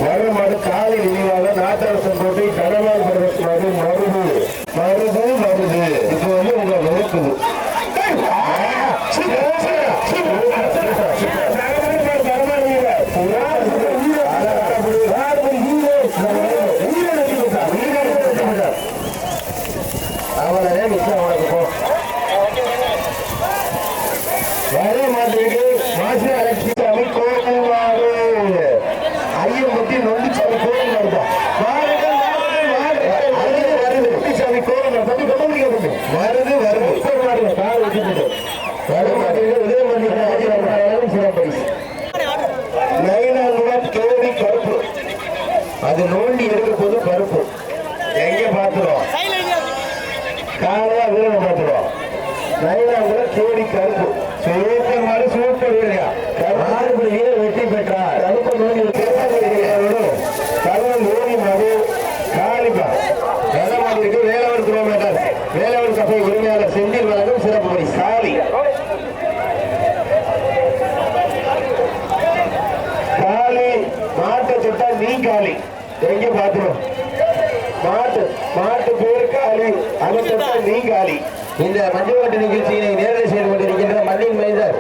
வர மாடு காலை நினைவாக நாட்டரசன் கோட்டை கடவாள் பருவத்து மருது இப்போ வந்து உங்களை நோக்குது அவனே நிச்சயம் அவனுக்கு போ வர மாட்டிற்கு மாசி அலட்சிசாமி கோயில்வாரு ஐயன் முட்டி நொண்டிச்சாமி கோயில் வருதான் சாமி கோயில் வருது கால் வச்சுட்டு வர மாட்டிற்கு உதய மந்திரம் சிறப்பரிசு நைனாங்குளம் கேள்வி கருப்பு அது நோண்டி எடுக்க போது கருப்பு எங்க பாத்துருவோம் காலையா வீரனை பார்த்துருவோம் நைனாங்குளம் கேடி கருப்பு சூப்பர் மாடு சூப்பர் வீரா மாறுபடி வீரர் வெற்றி பெற்றார் கருப்பு நோண்டி கலவன் ஓடி மாடு காளிப்பா வேலமாட்டிற்கு வேலவர் கிலோமீட்டர் வேலவர் சபை உரிமையாளர் செந்தில் வழங்கும் சிறப்பு பரிசு காளி காளி மாட்டை சுட்டா நீ காளி எங்க பாத்துரும் மாட்டு பேரு காளி அதை சுட்டா நீ காளி இந்த மஞ்சள் நிகழ்ச்சியினை நேரடி செய்து கொண்டிருக்கின்ற மண்ணின் மைந்தர்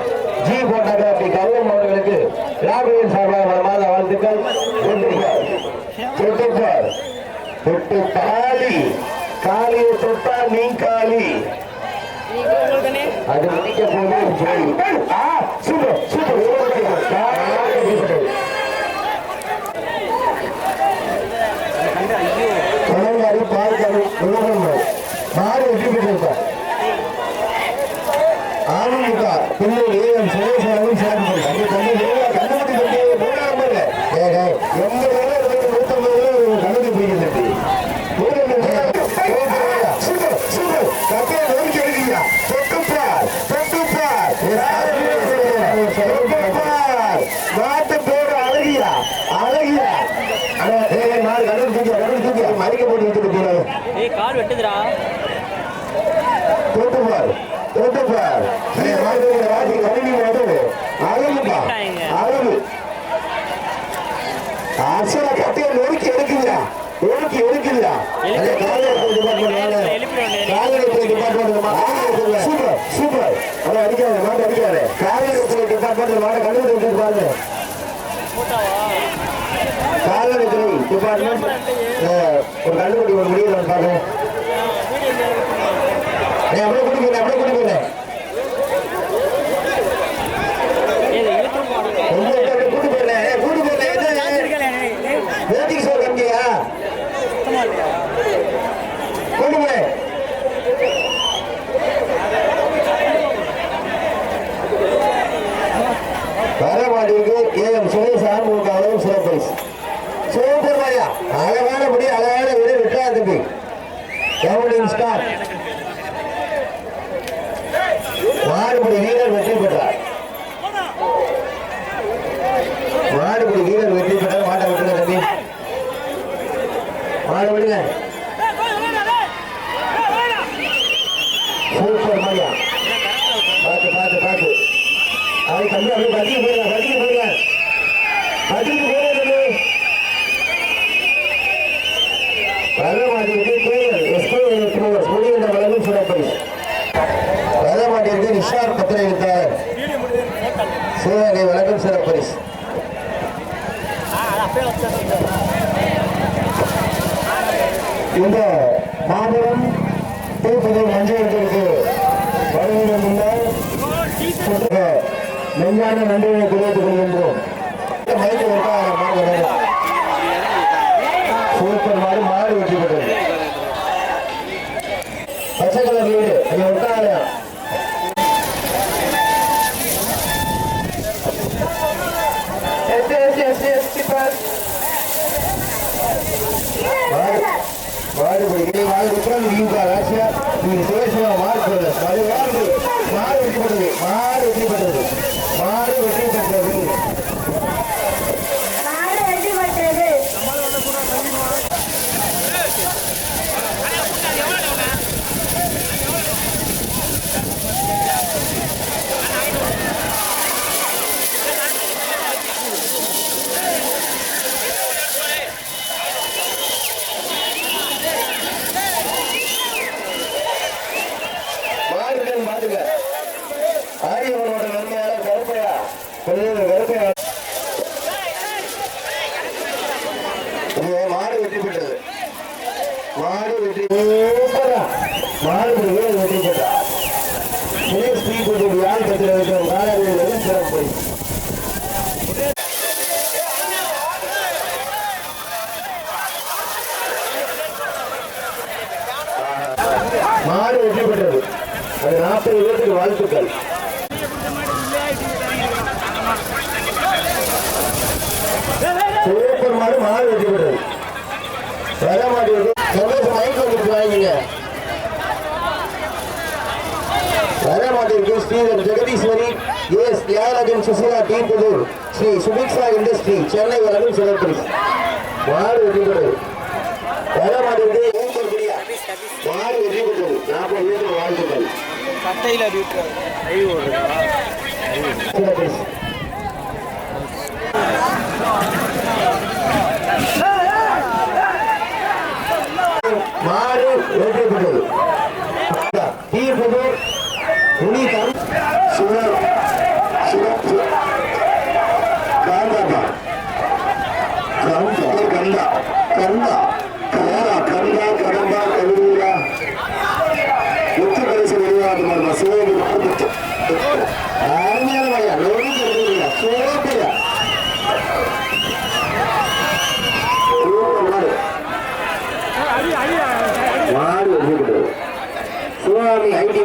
ஜி போட்டோகிராபி கருவம் அவர்களுக்கு ராகுவின் சார்பாக மாத வாழ்த்துக்கள் தொட்டு காளி காளியை தொட்டா நீ காளி அது முடிக்க போது பார்க்கணும் மாறு வெற்றி பெற்றிருப்பார் ஆனந்திக பிள்ளை ஏஎம் சுரேஷாவும் சேர்ந்து கண்டுபிடி போடாமல் 150 கணக்கு பிடிக்கிறது தொட்டுப்பார் தோட்டுப்பார் தோட்டுப்பார் ராஜி கணினி அழகுப்பா அழகு அசல கட்டையை நொறுக்கி எடுக்குதா நொறுக்கி எடுக்குதா சூப்பர் சூப்பர் அதை அடிக்காது மாட்டு அடிக்காது காலையில் டிபார்ட்மெண்ட் மாட கண்டுபிடிச்சு பாருங்க கால்நடைத்துறை டிபார்ட்மெண்ட் ஒரு கண்டுபிடி ஒரு முடிவு பாருங்க அப்படியே கூட்டி போயிட்டேன் அப்படியே கூட்டி போயிட்டேன் கூட்டி போயிட்டேன் கூட்டி போயிட்டேன் வேதிக்கு சோறு கம்மியா கூட்டி போய் வரமாட்டிற்கு ஏஎம் சுரேஷ் ஆறுமுக அளவு சிறப்பரிசு சூப்பர் மாயா அழகான முடி அழகான வீடு விட்டா தம்பி கவுண்டிங் ஸ்டார் மாடுபடி வீரர் வெற்றி பெற்றார் மாடுபடி வீரர் வெற்றி பெற்றார் மாட்டை விட்டுங்க தம்பி மாடு விடுங்க சூப்பர் மாயா பார்த்து பார்த்து பார்த்து அதை தம்பி அப்படியே பதிக்கு போயிருங்க பதிக்கு போயிருங்க பதிக்கு போயிருங்க வரமாட்டிற்கு முடிகின்ற வளரும் சிறப்பரிசு வரமாட்டிற்கு நிஷார் பத்திரை வித்தார் சிவகங்கை வழங்கும் சிறப்பரிசு இந்த மாபெரும் திருப்பதி மஞ்சளுக்கு வருவதற்குள்ள மெஞ்ஞான நன்றியை தெரிவித்துக் கொள்கின்றோம் சூப்பர் மாடு மாடு வெற்றி பெற்றது பச்சை கலர் வீடு அங்கே விட்டாங்க மாடு வெற்றி பெற்றது மாடு வெற்றி பெற்றது மாடு வெற்றி பெற்றது மாடு வெற்றி பெற்றது மாடு வெற்றி மாடு வெற்றி பெற்றார் யாழ் பத்திர வைக்கும் காலையில் சிறப்பு மாடு வெற்றி பெற்றது அது 40 பேருக்கு வாழ்த்துக்கள் சூப்பர் மாடு மாடு வெற்றி பெற்றது வர மாடு சந்தோஷம் மைக் வந்துட்டு வாங்கிங்க வர மாட்டிற்கு ஸ்ரீதர் ஜெகதீஸ்வரி எஸ் தியாகராஜன் சுசிலா தீர்ப்புதூர் ஸ்ரீ சுபிக்ஷா இண்டஸ்ட்ரி சென்னை வழங்கும் சிறப்பரிசு மாடு வெற்றி பெற்றது வர மாட்டிற்கு மாடு வெற்றி பெற்றது 40 பேருக்கு வாழ்த்துக்கள் சிறப்பரிசு மாடு வெற்றி பெற்றது தீர்ப்புதூர் புனிதம் கந்தா கந்தா கந்தா கந்தா கடம்பா கவிதா முத்து பரிசு விளையாட்டு சிவகங்கை அருமையான மையா சோப்பியா மாடு வெற்றி சுவாமி ஐடி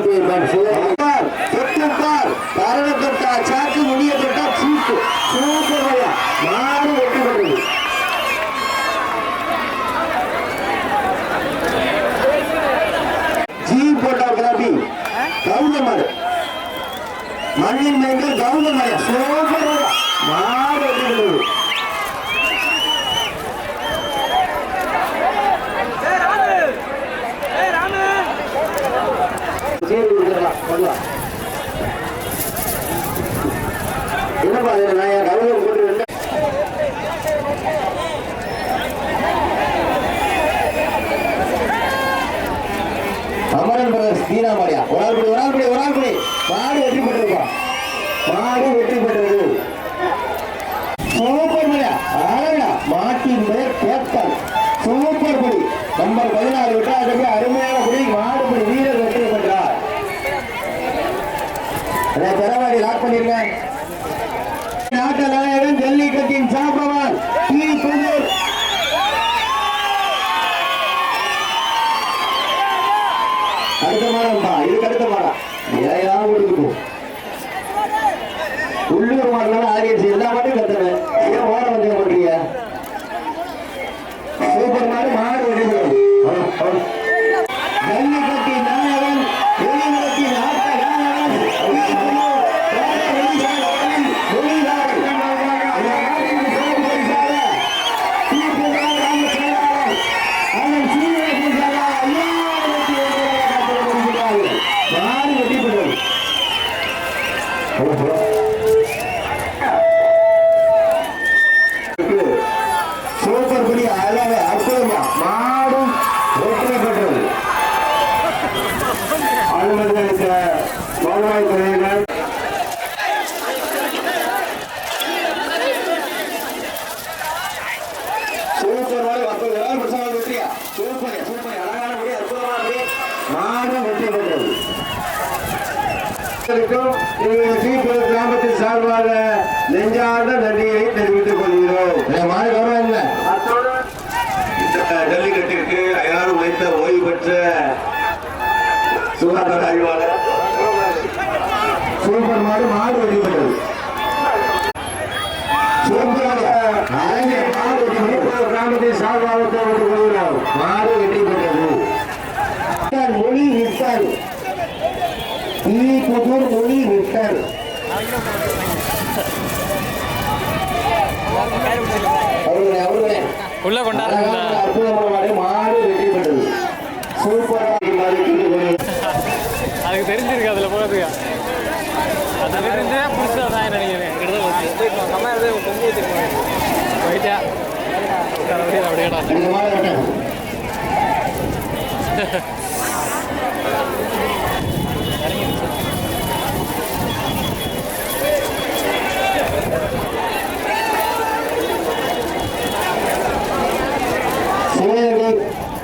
தொட்டார் கரண தொட்டார் சாக்கு முடிய தொட்டார் சீட்டு சூப்பர் மாடு வெற்றி பெற்றது ஜீ போட்டார் கிளம்பி கவுண்டமாடு மண்ணின் மேங்கள் கவுண்டமாடு சூப்பர் மாடு வெற்றி பெற்றது சரி என்னப்பா நான் என் கவலை போட்டு அமரன் பிரதர்ஸ் தீனாமாரியா ஒரு ஆள் படி மாடு வெற்றி பெற்றிருப்பா மாடு வெற்றி பெற்றது சூப்பர் மரியா ஆளா மாட்டின் பெயர் கேப்டன் சூப்பர் படி நம்பர் 16 விட்டால் அருமையான படி மாடுபடி வீரர் வெற்றி பெற்றார் பெறவாடி லாக் பண்ணிருக்கேன் நாட்ட நாயகன் ஜல்லிக்கட்டின் சாம்பவான் டி குமூர் அடுத்த மாடம்பா இதுக்கு அடுத்த மாடம் ஏதாவது இருக்கும் உள்ளூர் மாடலாம் ஆரியன்ஸ் எல்லா மாட்டும் கத்துறேன் ஏன் ஓட வந்து பண்றீங்க சூப்பர் மாடு ஜல்லிக்கட்டி நாயகன் வெளிநடத்தி நாட்ட நாயகன் சூப்பர் படி அழகு அற்புதமா மாடும் வெற்றி பெற்றது அனுமதி அளித்த வருவாய்த்துறையினர் சூப்பர் வெற்றியா சூப்பர் அழகான படி அற்புதமான படி மாடும் வெற்றி பெற்றது கிராமத்தின் சார்பாக நெஞ்சார்ந்த நன்றியை தெரிவித்துக் கொள்கிறோம். ஜல்லிக்கட்டிற்கு அயராது உழைத்த ஓய்வு பெற்ற சுகாதார ஆய்வாளர் சூப்பர் மாடு வெற்றி பெற்றது. கிராமத்தின் சார்பாக தெரிவித்துக் கொள்கிறோம். மாடு வெற்றி பெற்றது. மொழி விட்டார் புதூர் மொழி விட்டார் உள்ள கொண்டாடு அற்புதமான மாடு வெற்றி பெற்றது. சூப்பர் அதுக்கு தெரிஞ்சிருக்கு அதுல போகிறதுக்கு அது தெரிஞ்சா புதுசாக தான் நினைக்கிறேன் போயிட்டா அப்படியேடா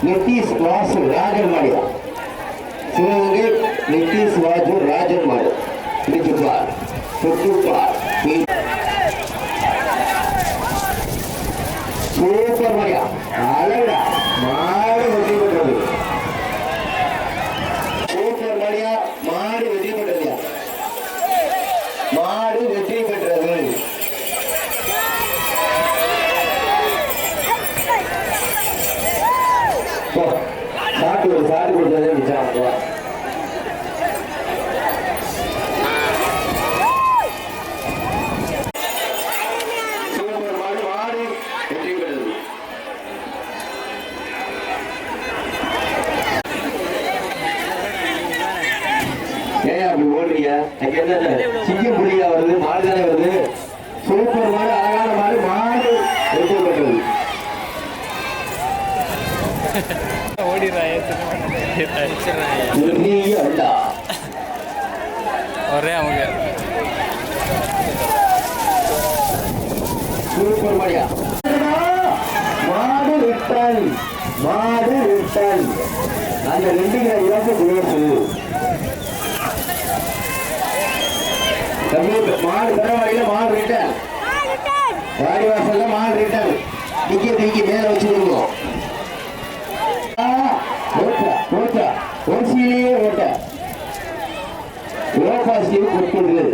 நித்தீஷ் வாசு ராஜன் மாடியா சிவகங்கை நித்தீஷ் வாசு ராஜன் மாடு சுற்றுப்பார் சூப்பர் மாடியா அழகா மாடு வெற்றி பெற்றது. சூப்பர் மாடியா மாடு வெற்றி பெற்றது. மாடு வெற்றி பெற்றது. சாட்டு ஒரு சாடு கொடுத்ததே மிச்சம். மாடு வெற்றி பெற்றது. ஏன் அப்படி ஓடுறீங்க? சிங்கம் புள்ளியா வருது, மாடு தானே வருது. சூப்பர் மாடு, அழகான மாடு, மாடு வெற்றி பெற்றது. ஒரே அவங்க சூப்பர் மாடியா மாடு ரிட்டன் அந்த 2 இலக்கு குளிர்ச்சி மாடு பெறவாடியில மாடு ரிட்டன் வாடிவாசல்ல மாடு ரிட்டன் தூக்கி மேல வச்சுருக்கோம். ஒரு சீலையே ஓட்ட கொடுக்கிறது.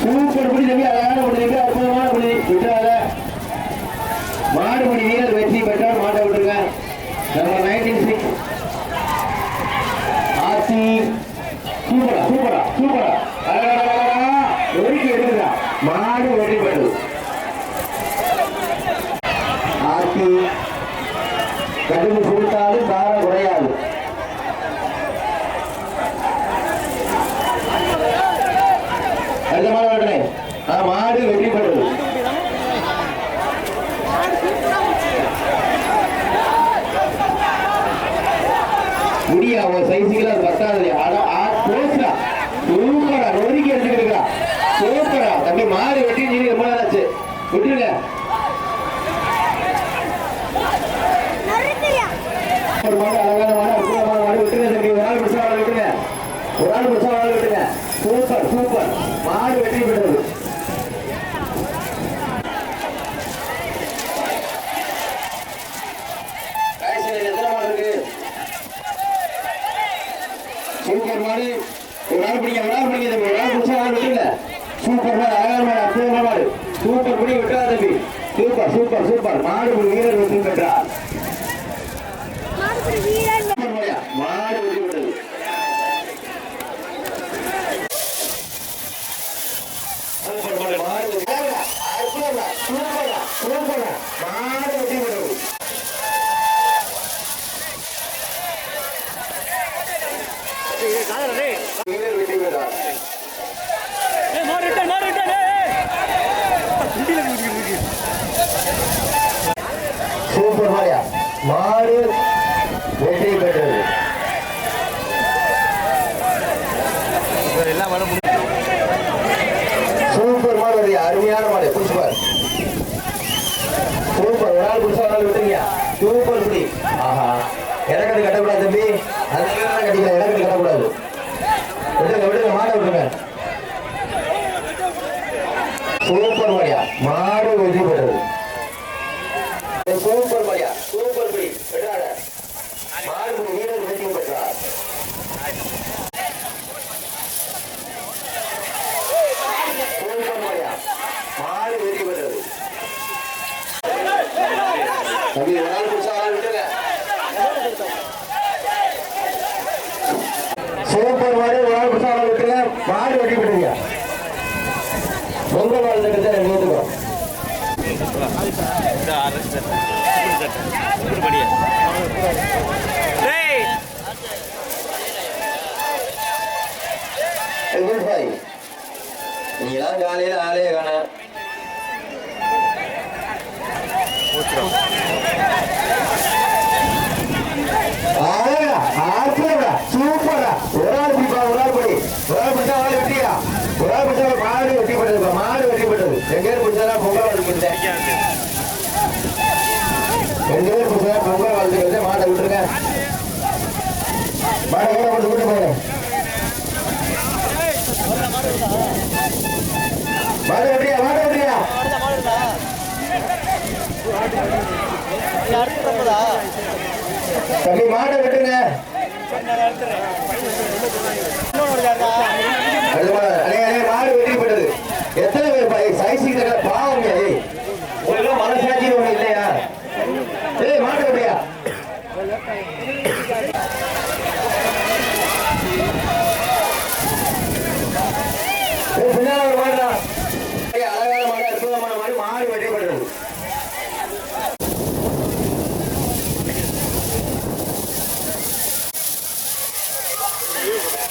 சூப்பர் படி தம்பி, அழகான படி தம்பி, அற்புதமான படி விட்டாத மாடுபடி வீரர் வெற்றி பெற்றார். மாட்டை விட்டுருங்க. நம்பர் 96 ஆசி சூப்பரா ஒதுக்கி எடுக்கிறா. மாடு வெற்றி பெற்றது. ஆசி கடுமை கொடுத்தாலும் காரம் குறையாது. சைஸுக்கு அது பத்தாது. போச்சுடா, சூப்பரா நொறுக்கி எடுத்துக்கிட்டு சூப்பரா தம்பி. மாடு வெட்டி நீங்க ரொம்ப நாள் ஆச்சு, விட்டுருங்க. ஒரு மாடு அழகான மாடு, அற்புதமான மாடு, விட்டுருங்க தம்பி. ஒரு ஆள் பிடிச்சா வாழ விட்டுருங்க, ஒரு ஆள் பிடிச்சா வாழ விட்டுருங்க. சூப்பர் சூப்பர், மாடு வெற்றி பெற்றது. எத்தனை மாடு இருக்கு? சூப்பர் மாடு. ஒரு ஆள் பிடிங்க, ஒரு ஆள் பிடிங்க தம்பி. ஒரு ஆள் பிடிச்சா வாழ விட்டுருங்க. சூப்பர் மாடு, அழகான மாடு, அற்புதமான மாடு. சூப்பர் பிடி, விட்டா தம்பி. சூப்பர் சூப்பர் சூப்பர், மாடு வீரர் வெற்றி பெற்றார். மாடு வெற்றி பெற்றது. சூப்பர் மாடு, மாடு அற்புதமா, சூப்பரா சூப்பரா, மாடு வெற்றி பெற்றது. வீரர் வெற்றி பெற்றார். சூப்பர் மாடியா, மாடு வெற்றி பெற்றது. சூப்பர் மாடு, அருமையான மாடு, புடிச்சுப்பார். சூப்பர், ஒரு நாள் புடிச்சா ஒரு நாள் விட்டுருங்க. சூப்பர் குடி. ஆஹா, இறக்கட்டு கட்டக்கூடாது தம்பி, அதுல கட்டிக்கலாம், இறக்கட்டு கட்டக்கூடாது. விட்டுருங்க விட்டுருங்க, மாடை விட்டுருங்க. சூப்பர் மாடியா, மாடு வெற்றி பெற்றது. சூப்பர் மாடியா, சூப்பர் குடி, பெற்றாட மாடு வீரர் வெற்றி பெற்றார். சூப்பர் மாடியா, மாடு வெற்றி பெற்றது. தம்பி ஒரு நாள் பிடிச்சா விட்டுருங்க. சூப்பர் மாடு, ஒரு நாள் பிடிச்சா விட்டுருங்க, மாடு வெற்றி பெற்றுங்க. பொங்கல் வாழ் திட்டத்தை நிறுத்துக்கோ. நீங்களாம் காலையில ஆளே காண. சூப்பரா, ஒரு ஆள் பிடிப்பா, ஒரு ஆள் படி, ஒரு ஆள் பிடிச்சா ஆள் வெட்டியா, ஒரு ஆள் பிடிச்சா மாடு வெட்டி பெற்றது. மாடு வெட்டி பெற்றது. ரெண்டு பேர் பிடிச்சா பொங்கல் வாழ்த்துக்கிட்டேன். ரெண்டு பேர் பிடிச்சா பொங்கல் வாழ்த்துக்கிட்டு மாட்டை விட்டுருங்க. மாடை கூட கொண்டு விட்டு போங்க. மாடு வெட்டியா, மாடு வெட்டியா. தம்பி மாட்டை விட்டுருங்க. மாடு வெட்டிப்பட்டது. எத்தனை பேர் சைஸுக்கு பாவம், உங்களுக்கு மனசாட்சி ஒண்ணு இல்லையா? ஏய் மாட்டு வெட்டியா. பின்னால ஒரு மாடுடா, அழகான மாடு, அற்புதமான மாடு, மாடு வெட்டிப்பட்டது.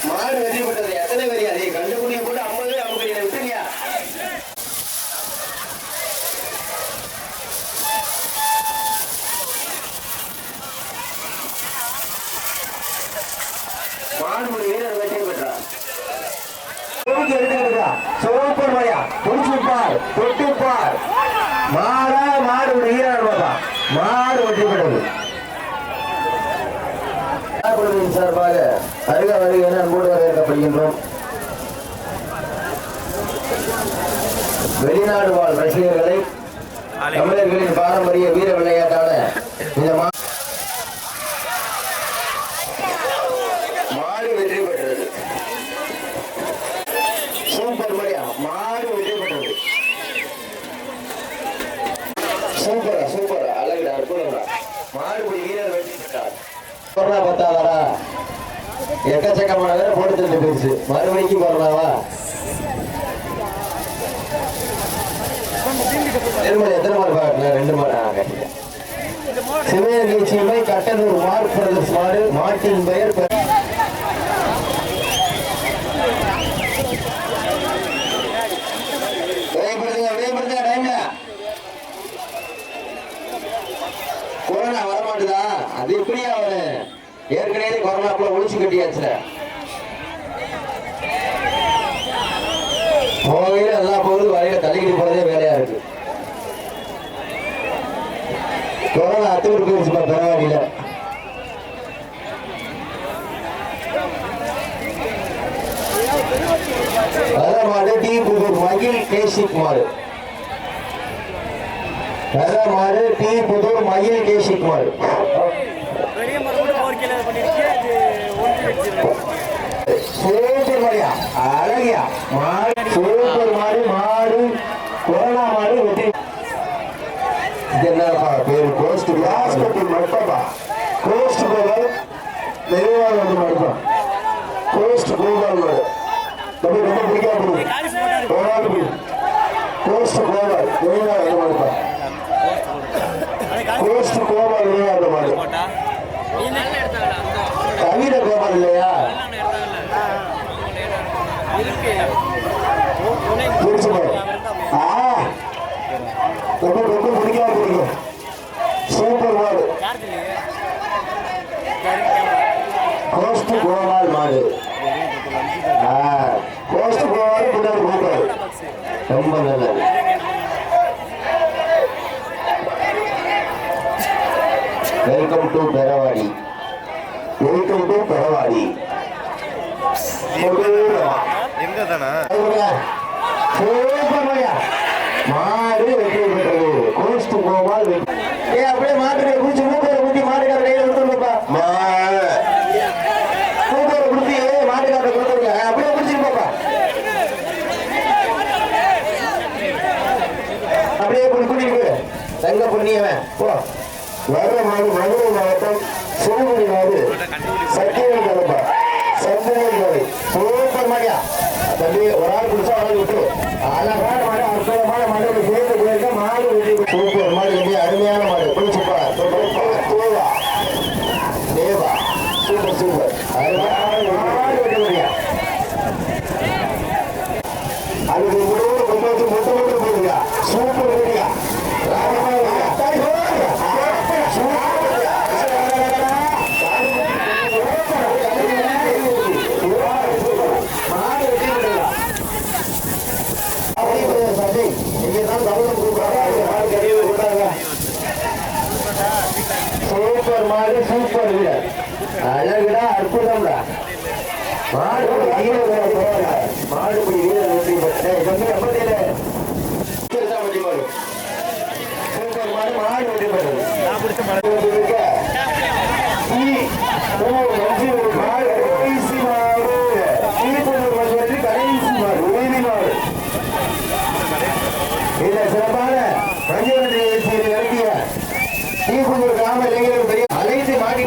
மாடு வெற்றி பெற்றது. எத்தனை பேரியா? நீ கண்டுபிடிக்க போட்டு 50 50 விட்டுங்க. மாடு வீரர் வெற்றி பெற்றார். சூப்பர் மாடியா, புடிச்சுப்பார், தொட்டுப்பார். மாடா மாடு வீரர் மாடு வெற்றி பெற்றது. சார்பாக அருக வருக என அன்போடு வரவேற்கப்படுகின்றோம். வெளிநாடு வாழ் ரசிகர்களை தமிழர்களின் பாரம்பரிய வீர விளையாட்டான இந்த மாடு வெற்றி பெற்றது. சூப்பர் மாடியா, மாடு வெற்றி பெற்றது. சூப்பரா சூப்பரா, அழகுடா, அற்புதம்டா, மாடு வீரர் வெற்றி பெற்றார். பத்தாதாரா, எக்கச்சக்கமான பேரை போட்டு தந்து போயிடுச்சு. மறுபடிக்கும் கொரோனாவா? எத்தனை மாடு பார்க்கல? 2 மாடு. சிவகங்கை சீமை கட்டனூர் மார்க் பிரதர்ஸ் மாடு. மாட்டின் பெயர் கொரோனா வரமாட்டுதா? அது எப்படியா வரும்? ஏற்கனவே கொரோனாக்குள்ள ஒழிச்சு கட்டியாச்சுல போகையில எல்லா போகுது வரையில தள்ளிக்கிட்டு போறதே வேலையா இருக்கு. கொரோனா அத்துக்கு போயிருச்சுப்பா பரவாயில்ல. மாடு டி புதூர் மகிழ் கேசிக்குமார். மாடு டி புதூர் மகிழ் கேசிக்குமார். சூப்பர் மாடியா அழகியா மாடு சூப்பர் மாடு மாடு கொரோனா மாடு வெற்றி. என்னப்பா பேரு கோஸ்ட் ஹாஸ்பிட்டல் மட்டப்பா கோஸ்ட் கோபால் நெருவாள் வந்து மடுப்பான் கோஸ்ட் கோபால் மாடு ரொம்ப ரொம்ப பிடிக்காது கோஸ்ட் கோபால் நெருவாள் வந்து மடுப்பான் கோஸ்ட் கோபால் நெருவாள் மாடு கவித கோபால் இல்லையா புரிச்சு ரொம்ப ரொம்ப பிடிக்காம பிடிக்கும் சூப்பர் மாடு கோஸ்ட் கோபால் மாடு கோஸ்ட் கோபால் முன்னாடி கொடுப்பாரு ரொம்ப நல்லது. வெல்கம் டு பெரவாடி வெல்கம் டு பெரவாடி எங்க தானா சூப்பர் மாடியா மாடு வெற்றி பெற்றது கோஸ்ட் கோபால் வெற்றி. அப்படியே மாட்டுக்கு குடிச்சு மூக்கரை குட்டி மாட்டுக்கார கையில கொடுத்துருப்பா மூக்கரை குடுத்தி மாட்டுக்கார கொடுத்துருங்க அப்படியே குடிச்சிருப்பாப்பா அப்படியே குடிக்கிட்டு தங்க புண்ணியவன் போ. வர மாடு மதுரை மாவட்டம் சிவகுடி மாடு சக்கியவன் கலப்பா சந்தனன் மாடு சூப்பர் மாடியா தம்பி ஒரு ஆள் குடிச்சா அவள் விட்டு அழகான மாடு அற்புதமான மாடு சேர்ந்து போயிருக்க மாடு வெட்டி சூப்பர் மாடு தம்பி அருமையான மாடு குடிச்சுப்பா தேவா தேவா சூப்பர் சூப்பர் மாடு வெட்டி முடியா அதுக்கு முடிவு கொண்டு வச்சு மொட்டை மட்டும் போடுங்க சூப்பர் முடியா சூப்பர் மாடு சூப்பர் வீரர் அழகுடா அற்புதம்டா மாடுபடி வீரர் வெற்றி பெற்ற சூப்பர் மாடு மாடு வெற்றி பெற்றது. சிறப்பான பஞ்சவனி நிகழ்ச்சியில் நடத்திய தீபூர் கிராம இளைஞர்கள் பெரிய அழைத்து மாடி